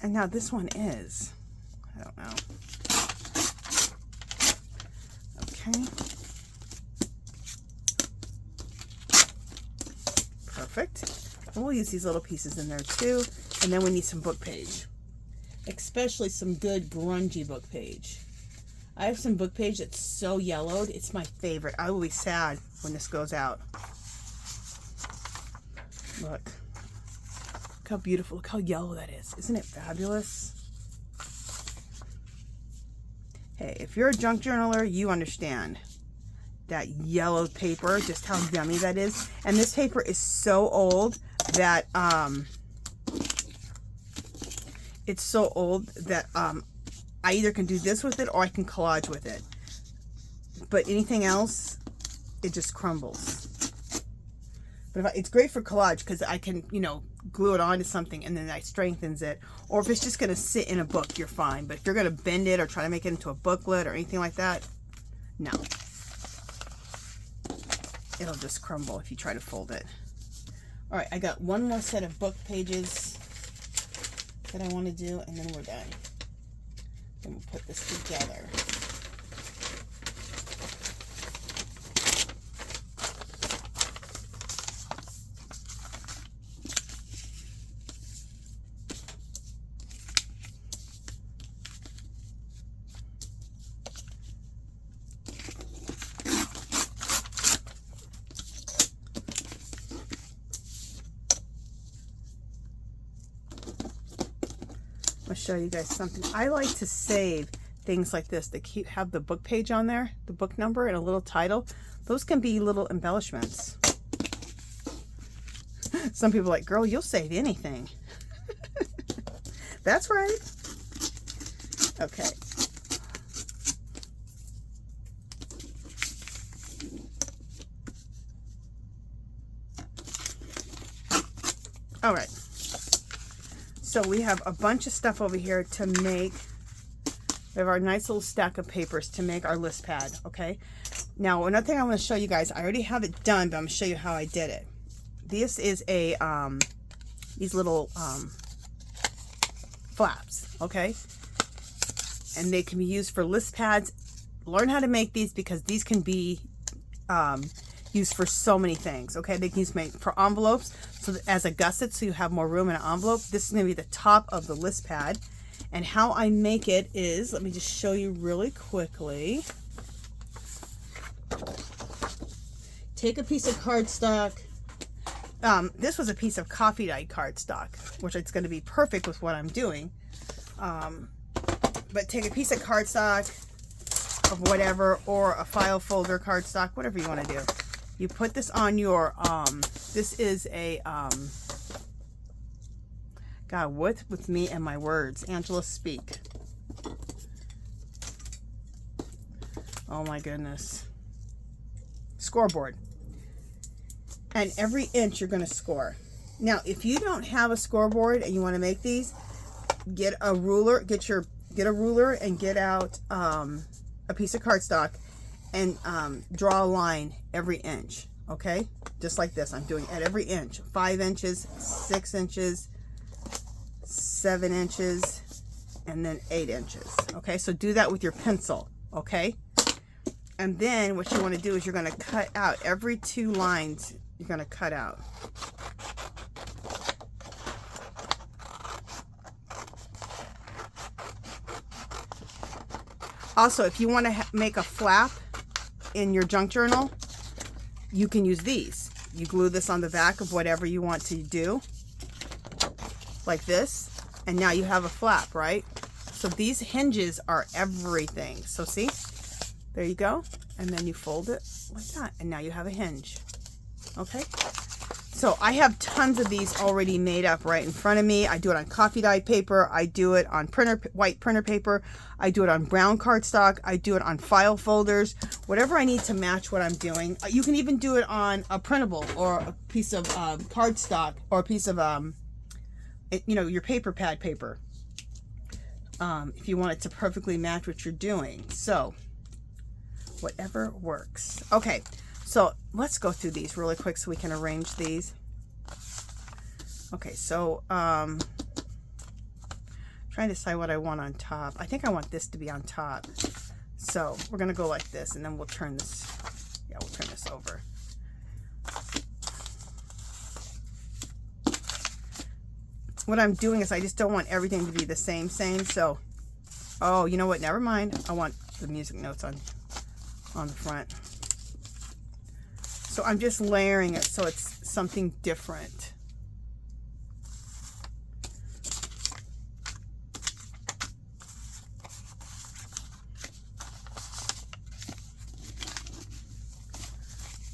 And now this one is. I don't know. Okay. Perfect. And we'll use these little pieces in there too. And then we need some book page, especially some good grungy book page. I have some book page that's so yellowed. It's my favorite. I will be sad when this goes out. Look. Look how beautiful. Look how yellow that is. Isn't it fabulous? Hey, if you're a junk journaler, you understand that yellow paper, just how yummy that is. And this paper is so old that it's so old that I either can do this with it or I can collage with it. But anything else, it just crumbles. But it's great for collage because I can, you know, glue it onto something and then that strengthens it. Or if it's just going to sit in a book, you're fine. But if you're going to bend it or try to make it into a booklet or anything like that, no. It'll just crumble if you try to fold it. All right, I got one more set of book pages that I want to do, and then we're done. Then we'll put this together. I'll show you guys something. I like to save things like this that have the book page on there, the book number and a little title. Those can be little embellishments. Some people are like, girl, you'll save anything. That's right. Okay. All right. So we have a bunch of stuff over here to make. We have our nice little stack of papers to make our list pad, okay? Now, another thing I want to show you guys, I already have it done, but I'm going to show you how I did it. This is a, these little flaps, okay? And they can be used for list pads. Learn how to make these because these can be used for so many things, okay? They can use for envelopes, so that as a gusset, so you have more room in an envelope. This is going to be the top of the list pad. And how I make it is, let me just show you really quickly. Take a piece of cardstock. This was a piece of coffee dyed cardstock, which it's going to be perfect with what I'm doing. But take a piece of cardstock of whatever, or a file folder cardstock, whatever you want to do. You put this on your, this is a, got God, what's with me and my words? Angela, speak. Oh my goodness. Scoreboard. And every inch you're going to score. Now, if you don't have a scoreboard and you want to make these, get a ruler, get a ruler and get out a piece of cardstock and draw a line every inch. Okay, just like this. I'm doing at every inch. 5 inches, 6 inches, 7 inches, and then 8 inches. Okay, so do that with your pencil. Okay, and then what you want to do is you're going to cut out every 2 lines. You're going to cut out. Also, if you want to make a flap in your junk journal, you can use these. You glue this on the back of whatever you want to do, like this, and now you have a flap, right? So these hinges are everything. So see, there you go, and then you fold it like that, and now you have a hinge. Okay, so I have tons of these already made up right in front of me. I do it on coffee dyed paper, I do it on white printer paper, I do it on brown cardstock, I do it on file folders, whatever I need to match what I'm doing. You can even do it on a printable or a piece of cardstock, or a piece of you know, your paper pad paper, if you want it to perfectly match what you're doing. So whatever works. Okay, so let's go through these really quick so we can arrange these. Okay, so trying to decide what I want on top. I think I want this to be on top. So we're gonna go like this, and then we'll turn this, yeah, we'll turn this over. What I'm doing is I just don't want everything to be the same. So, oh, you know what? Never mind. I want the music notes on the front. So I'm just layering it so it's something different.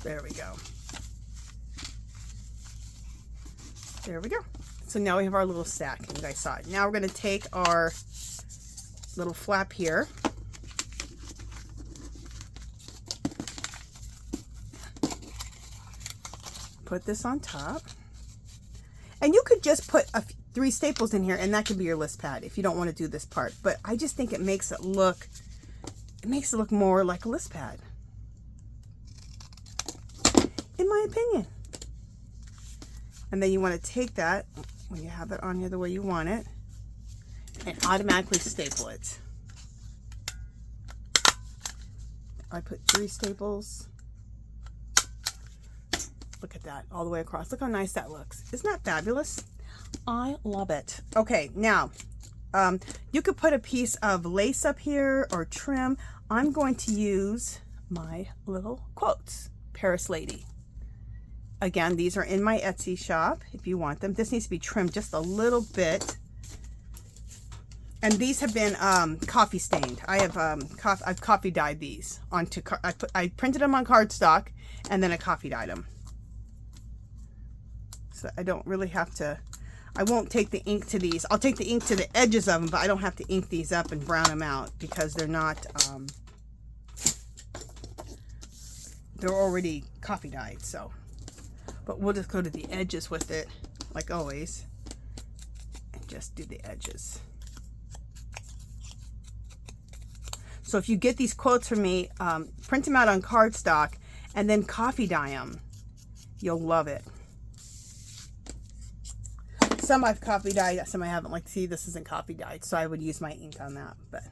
There we go. There we go. So now we have our little stack, and you guys saw it. Now we're going to take our little flap here. Put this on top. And you could just put 3 staples in here, and that could be your list pad if you don't want to do this part. But I just think it makes it look more like a list pad, in my opinion. And then you want to take that, when you have it on here the way you want it, and automatically staple it. I put 3 staples. Look at that, all the way across. Look how nice that looks. Isn't that fabulous? I love it. Okay, now, you could put a piece of lace up here or trim. I'm going to use my little quotes. Paris Lady. Again, these are in my Etsy shop if you want them. This needs to be trimmed just a little bit. And these have been coffee stained. I've coffee dyed these onto. I printed them on cardstock, and then I coffee dyed them. So I don't really have to. I won't take the ink to these. I'll take the ink to the edges of them, but I don't have to ink these up and brown them out because they're not. They're already coffee dyed, so. But we'll just go to the edges with it, like always, and just do the edges. So if you get these quotes from me, print them out on cardstock and then coffee dye them. You'll love it. Some I've coffee dyed, some I haven't. Like, see, this isn't coffee dyed, so I would use my ink on that. But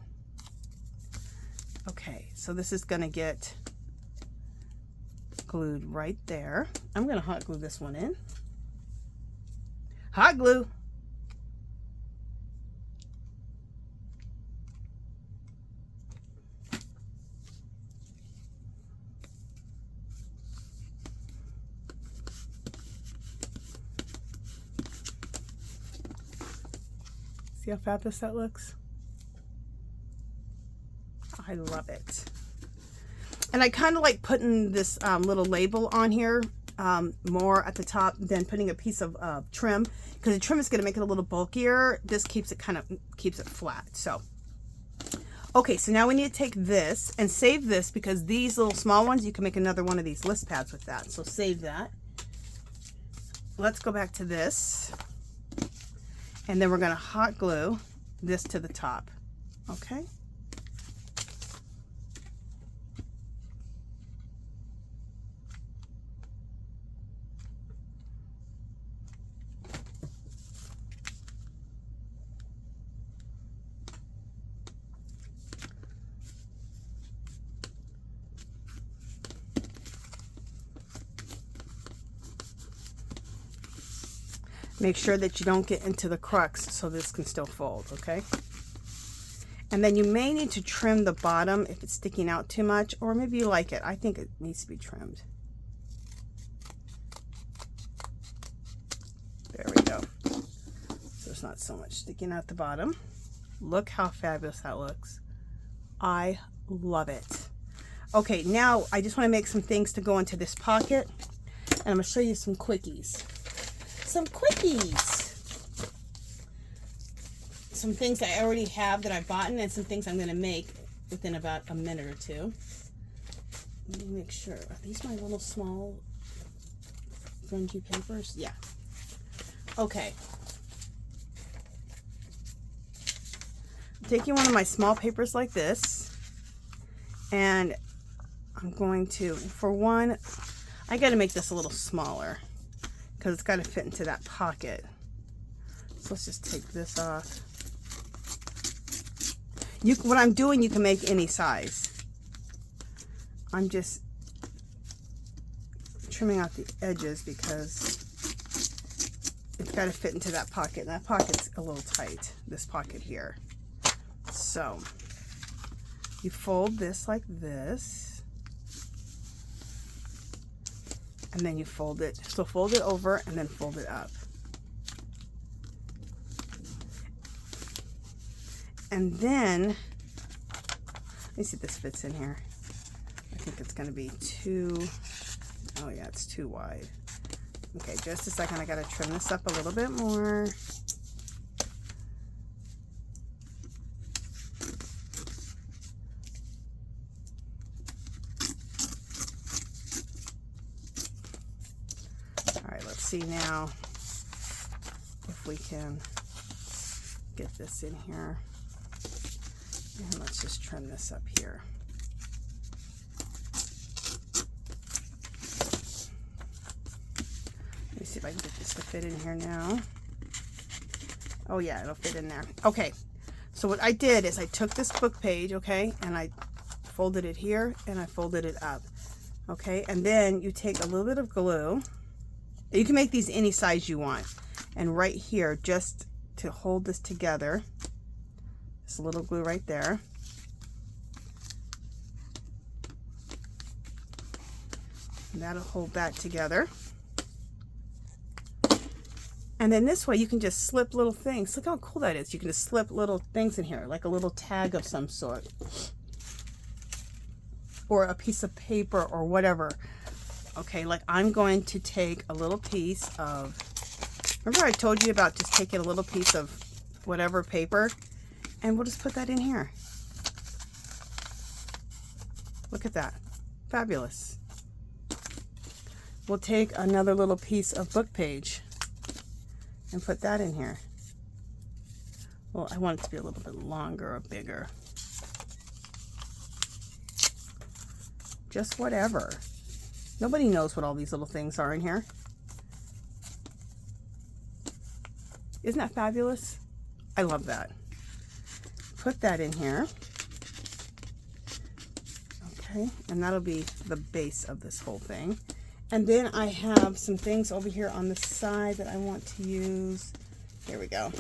okay, so this is gonna get glued right there. I'm gonna hot glue this one in. Hot glue. See how fabulous that looks? I love it. And I kind of like putting this little label on here more at the top than putting a piece of trim, because the trim is going to make it a little bulkier. This keeps it keeps it flat. So okay, so now we need to take this and save this, because these little small ones, you can make another one of these list pads with that. So save that. Let's go back to this, and then we're going to hot glue this to the top. Okay. Make sure that you don't get into the crux so this can still fold, okay? And then you may need to trim the bottom if it's sticking out too much, or maybe you like it. I think it needs to be trimmed. There we go. So it's not so much sticking out the bottom. Look how fabulous that looks. I love it. Okay, now I just want to make some things to go into this pocket, and I'm going to show you some quickies. Some quickies. Some things I already have that I've bought, and some things I'm going to make within about a minute or two. Let me make sure. Are these my little small grungy papers? Yeah. Okay. I'm taking one of my small papers like this, and I'm going to, for one, I got to make this a little smaller, because it's got to fit into that pocket. So let's just take this off. What I'm doing, you can make any size. I'm just trimming out the edges because it's got to fit into that pocket. And that pocket's a little tight, this pocket here. So you fold this like this. And then you fold it. So fold it over and then fold it up. And then, let me see if this fits in here. I think it's going to be too, oh yeah, it's too wide. Okay, just a second. I got to trim this up a little bit more. See now if we can get this in here, and let's just trim this up here. Let me see if I can get this to fit in here now. Oh yeah, it'll fit in there. Okay, so what I did is I took this book page, okay, and I folded it here and I folded it up, okay, and then you take a little bit of glue. You can make these any size you want. And right here, just to hold this together, just a little glue right there. And that'll hold that together. And then this way you can just slip little things. Look how cool that is. You can just slip little things in here, like a little tag of some sort. Or a piece of paper or whatever. Okay, like I'm going to take a little piece of, remember I told you about just taking a little piece of whatever paper, and we'll just put that in here. Look at that. Fabulous. We'll take another little piece of book page and put that in here. Well, I want it to be a little bit longer or bigger. Just whatever. Nobody knows what all these little things are in here. Isn't that fabulous? I love that. Put that in here. Okay, and that'll be the base of this whole thing. And then I have some things over here on the side that I want to use. Here we go.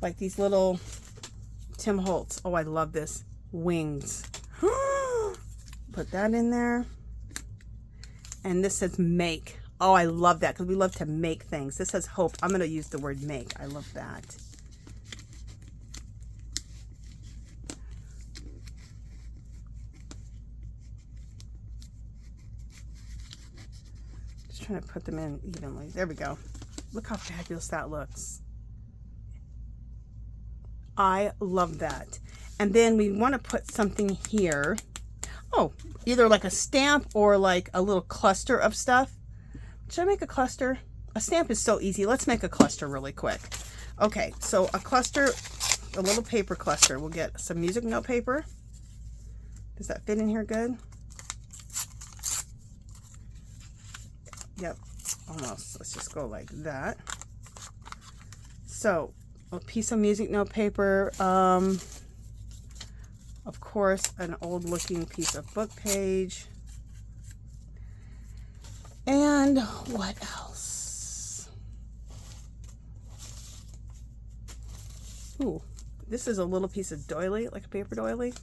Like these little Tim Holtz. Oh, I love this. Wings. Put that in there. And this says make. Oh, I love that because we love to make things. This says hope. I'm going to use the word make. I love that. trying to put them in evenly. There we go. Look how fabulous that looks. I love that. And then we want to put something here. Oh, either like a stamp or like a little cluster of stuff. Should I make a cluster? A stamp is so easy. Let's make a cluster really quick. Okay, so a cluster, a little paper cluster. We'll get some music note paper. Does that fit in here good? Yep, almost. Let's just go like that. So a piece of music note paper, of course an old looking piece of book page, and what else? Ooh, this is a little piece of doily, like a paper doily.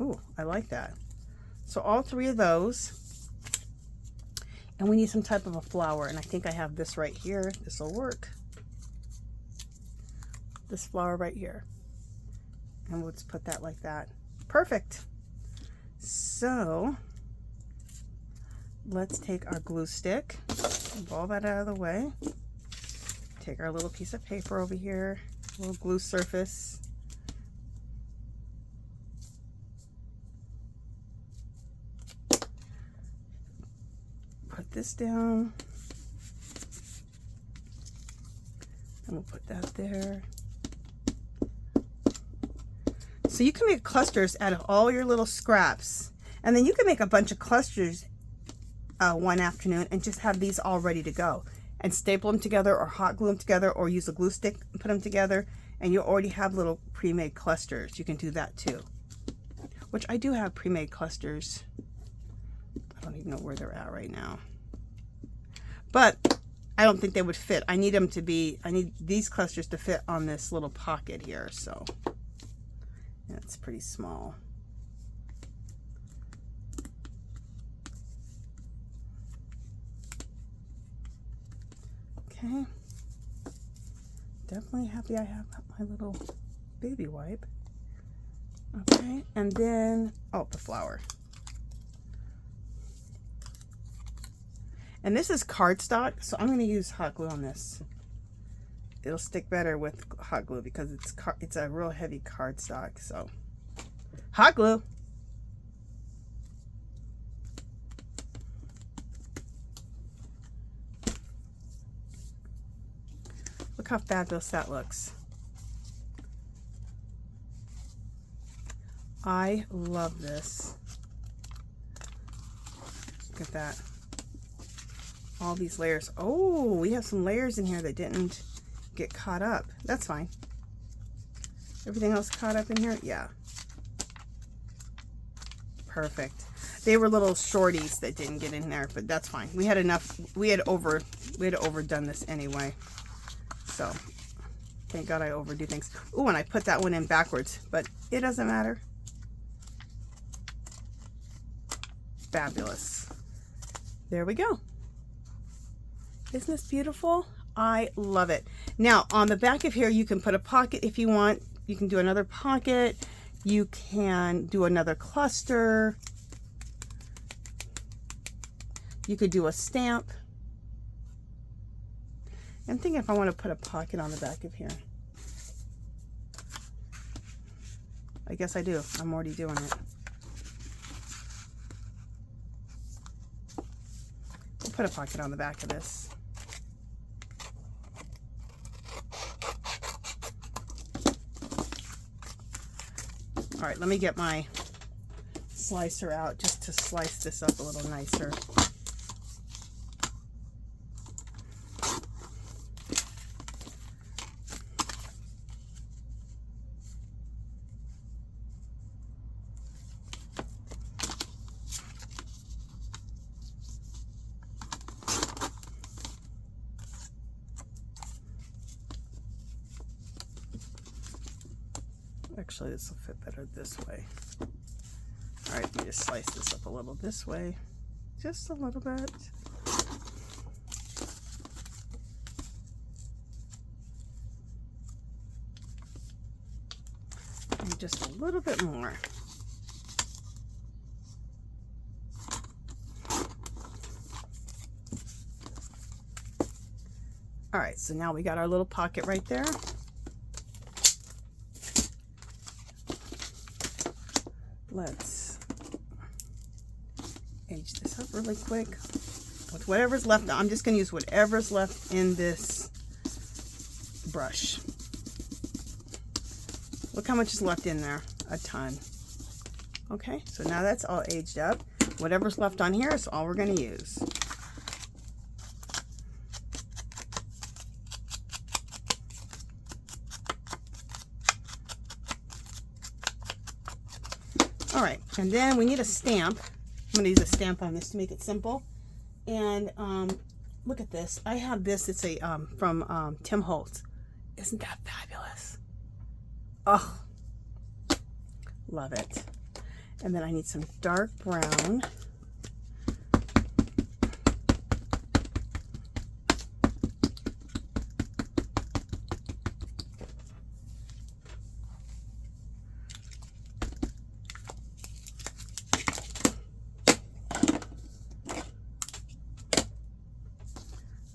Ooh, I like that. So all three of those. And we need some type of a flower, and I think I have this right here. This will work. This flower right here. And we'll just put that like that. Perfect. So let's take our glue stick, move all that out of the way. Take our little piece of paper over here, little glue surface. Put this down, and we'll put that there. So you can make clusters out of all your little scraps, and then you can make a bunch of clusters one afternoon and just have these all ready to go, and staple them together or hot glue them together or use a glue stick and put them together, and you already have little pre-made clusters. You can do that too, which I do have pre-made clusters. I don't even know where they're at right now, but I don't think they would fit. I need them to be, I need these clusters to fit on this little pocket here. So yeah, it's pretty small. Okay, definitely happy I have my little baby wipe. Okay, and then, oh, the flower. And this is cardstock, so I'm going to use hot glue on this. It'll stick better with hot glue because it's a real heavy cardstock. So, hot glue. Look how fabulous that looks. I love this. Look at that. All these layers. Oh, we have some layers in here that didn't get caught up. That's fine. Everything else caught up in here? Yeah. Perfect. They were little shorties that didn't get in there, but that's fine. We had enough. We had overdone this anyway. So, thank God I overdo things. Ooh, and I put that one in backwards, but it doesn't matter. Fabulous. There we go. Isn't this beautiful? I love it. Now, on the back of here, you can put a pocket if you want. You can do another pocket. You can do another cluster. You could do a stamp. I'm thinking if I want to put a pocket on the back of here. I guess I do. I'm already doing it. We'll put a pocket on the back of this. All right, let me get my slicer out just to slice this up a little nicer. Actually, this will fit better this way. All right, let me just slice this up a little this way. Just a little bit. And just a little bit more. All right, so now we got our little pocket right there. Let's age this up really quick with whatever's left. I'm just going to use whatever's left in this brush. Look how much is left in there. A ton. Okay, so now that's all aged up. Whatever's left on here is all we're going to use. All right, and then we need a stamp. I'm going to use a stamp on this to make it simple. And look at this. I have this. It's a from Tim Holtz. Isn't that fabulous? Oh, love it. And then I need some dark brown.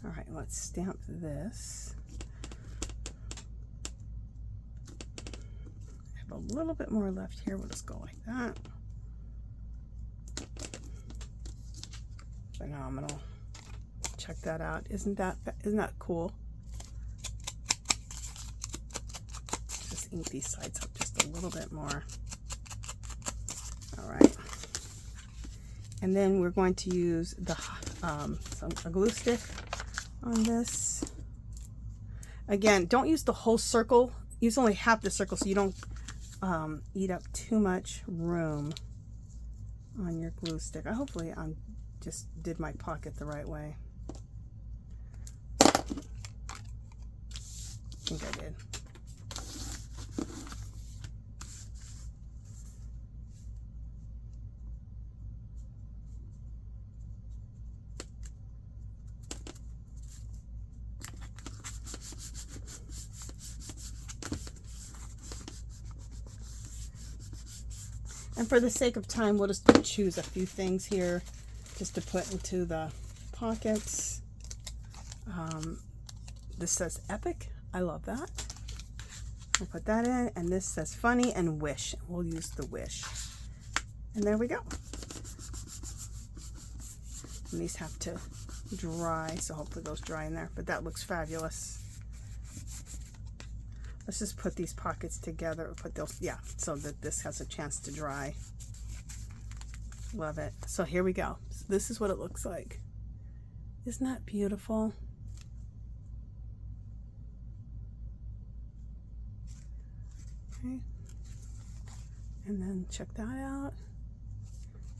All right, let's stamp this. I have a little bit more left here. We'll just go like that. Phenomenal. Check that out. Isn't that cool? Just ink these sides up just a little bit more. All right. And then we're going to use the a glue stick on this. Again, don't use the whole circle. Use only half the circle so you don't eat up too much room on your glue stick. Hopefully I'm just did my pocket the right way. I think I did. And for the sake of time, we'll just choose a few things here just to put into the pockets. This says epic. I love that. I'll put that in. And this says funny and wish. We'll use the wish. And there we go. And these have to dry, so hopefully those dry in there. But that looks fabulous. Let's just put these pockets together. Put those, yeah, so that this has a chance to dry. Love it. So here we go. So this is what it looks like. Isn't that beautiful? Okay. And then check that out.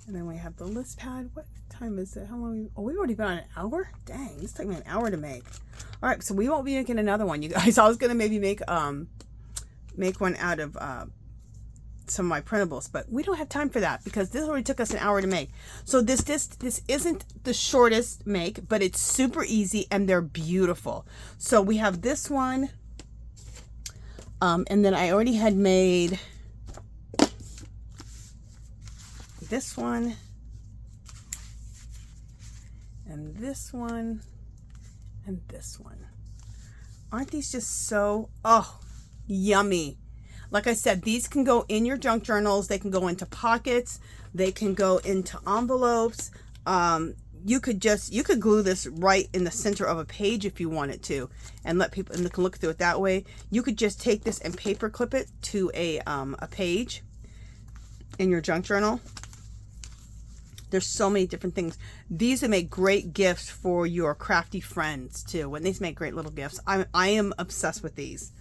And then we have the list pad. What time is it? How long? Oh, we've already been on an hour? Dang, this took me an hour to make. All right, so we won't be making another one, you guys. I was gonna maybe make one out of some of my printables, but we don't have time for that because this already took us an hour to make. So this isn't the shortest make, but it's super easy and they're beautiful. So we have this one, and then I already had made this one, and this one, and this one. Aren't these just so, oh, yummy. Like I said, these can go in your junk journals. They can go into pockets. They can go into envelopes. You could glue this right in the center of a page if you wanted to, and let people and they can look through it that way. You could just take this and paper clip it to a page in your junk journal. There's so many different things. These would make great gifts for your crafty friends too. When these make great little gifts. I am obsessed with these.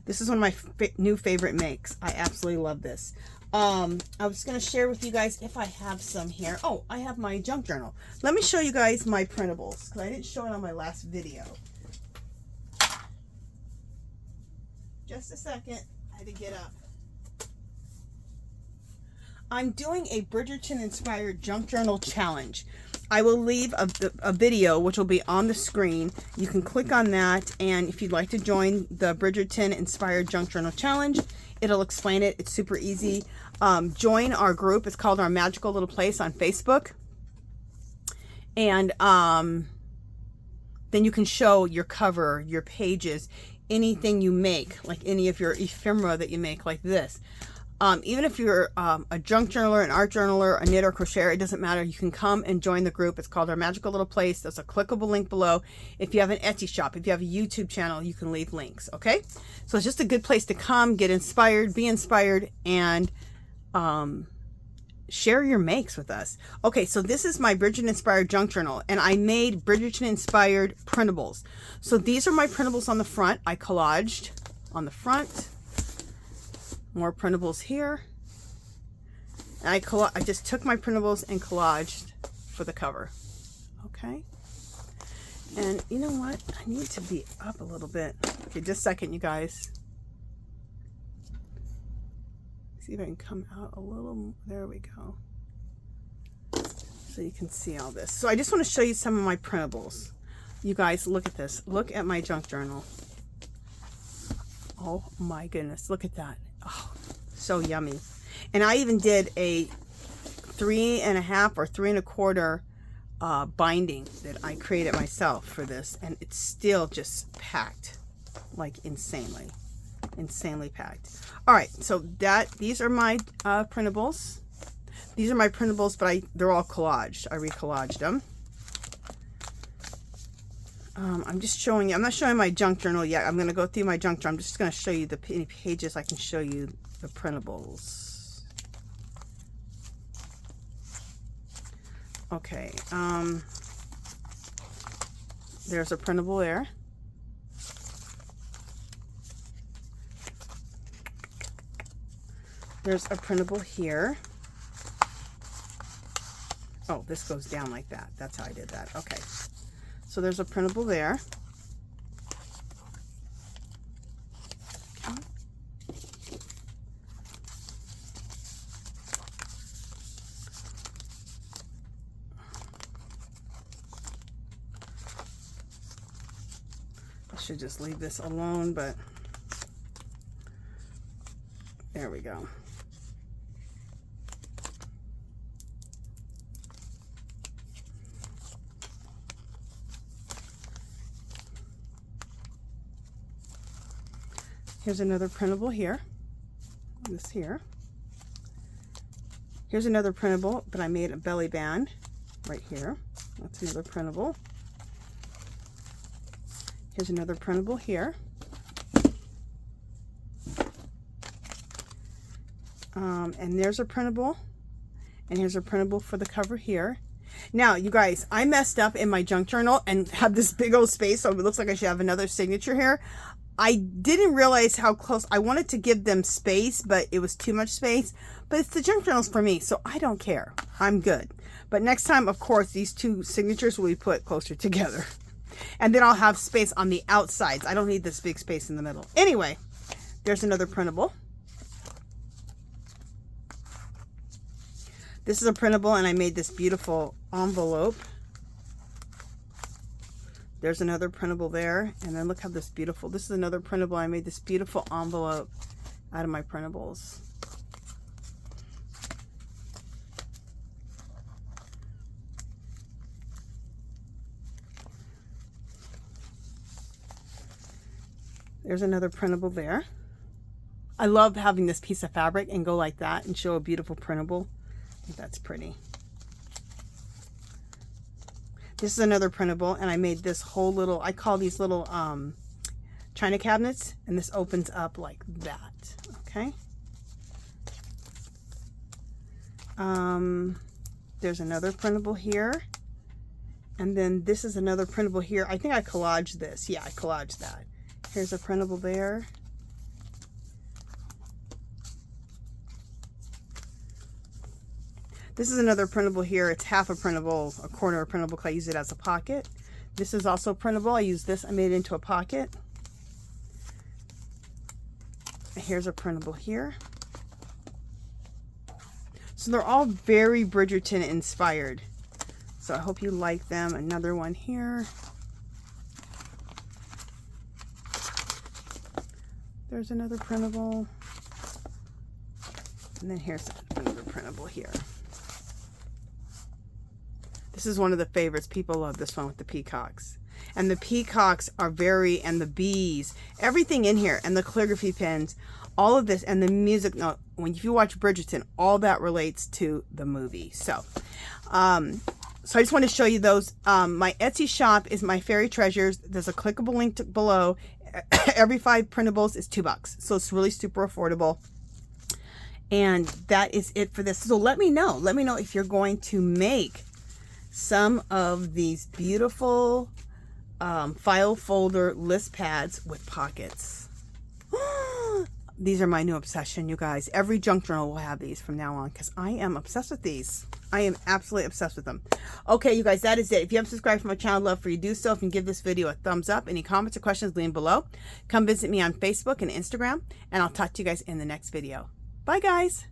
This is one of my new favorite makes. I absolutely love this. I was going to share with you guys if I have some here. Oh, I have my junk journal. Let me show you guys my printables because I didn't show it on my last video. Just a second. I had to get up. I'm doing a Bridgerton inspired junk journal challenge. I will leave a video which will be on the screen. You can click on that, and if you'd like to join the Bridgerton inspired junk journal challenge, it'll explain it. It's super easy. Join our group. It's called Our Magical Little Place on Facebook. And then you can show your cover, your pages, anything you make, like any of your ephemera that you make like this. Even if you're a junk journaler, an art journaler, a knitter, crocheter, it doesn't matter. You can come and join the group. It's called Our Magical Little Place. There's a clickable link below. If you have an Etsy shop, if you have a YouTube channel, you can leave links, okay? So it's just a good place to come, get inspired, be inspired, and share your makes with us. Okay, so this is my Bridgerton Inspired Junk Journal, and I made Bridgerton Inspired printables. So these are my printables on the front. I collaged on the front. More printables here. And I just took my printables and collaged for the cover. Okay. And you know what? I need to be up a little bit. Okay, just a second, you guys. See if I can come out a little. There we go. So you can see all this. So I just want to show you some of my printables. You guys, look at this. Look at my junk journal. Oh my goodness. Look at that. Oh, so yummy. And I even did a 3.5 or 3.25 binding that I created myself for this, and it's still just packed like insanely packed. All right, so these are my printables. These are my printables, but they're all collaged. I recollaged them. I'm just showing you. I'm not showing my junk journal yet. I'm going to go through my junk journal. I'm just going to show you any pages I can show you the printables. Okay. There's a printable there. There's a printable here. Oh, this goes down like that. That's how I did that. Okay. So there's a printable there. Okay. I should just leave this alone, but there we go. Here's another printable here. This here. Here's another printable, but I made a belly band right here. That's another printable. Here's another printable here. And there's a printable. And here's a printable for the cover here. Now, you guys, I messed up in my junk journal and had this big old space, so it looks like I should have another signature here. I didn't realize how close. I wanted to give them space, but it was too much space. But it's the junk journals for me, so I don't care. I'm good. But next time, of course, these two signatures will be put closer together. And then I'll have space on the outsides. I don't need this big space in the middle. Anyway, there's another printable. This is a printable, and I made this beautiful envelope. There's another printable there, and then look how this beautiful, this is another printable. I made this beautiful envelope out of my printables. There's another printable there. I love having this piece of fabric and go like that and show a beautiful printable. I think that's pretty. This is another printable, and I made this whole little, I call these little china cabinets, and this opens up like that, okay? There's another printable here, and then this is another printable here. I think I collaged this. Yeah, I collaged that. Here's a printable there. This is another printable here. It's half a printable, a corner of a printable, because I use it as a pocket. This is also printable. I use this. I made it into a pocket. Here's a printable here. So they're all very Bridgerton inspired. So I hope you like them. Another one here. There's another printable. And then here's another printable here. This is one of the favorites. People love this one with the peacocks. And the peacocks are and the bees, everything in here, and the calligraphy pens, all of this, and the music note. If you watch Bridgerton, all that relates to the movie. So I just want to show you those. My Etsy shop is My Fairy Treasures. There's a clickable link below. Every 5 printables is $2, so it's really super affordable. And that is it for this. So let me know if you're going to make some of these beautiful file folder list pads with pockets. These are my new obsession, you guys. Every junk journal will have these from now on because I am obsessed with these. I am absolutely obsessed with them. Okay, you guys, that is it. If you haven't subscribed to my channel, I'd love for you to do so. If you can give this video a thumbs up. Any comments or questions, leave them below. Come visit me on Facebook and Instagram, and I'll talk to you guys in the next video. Bye, guys.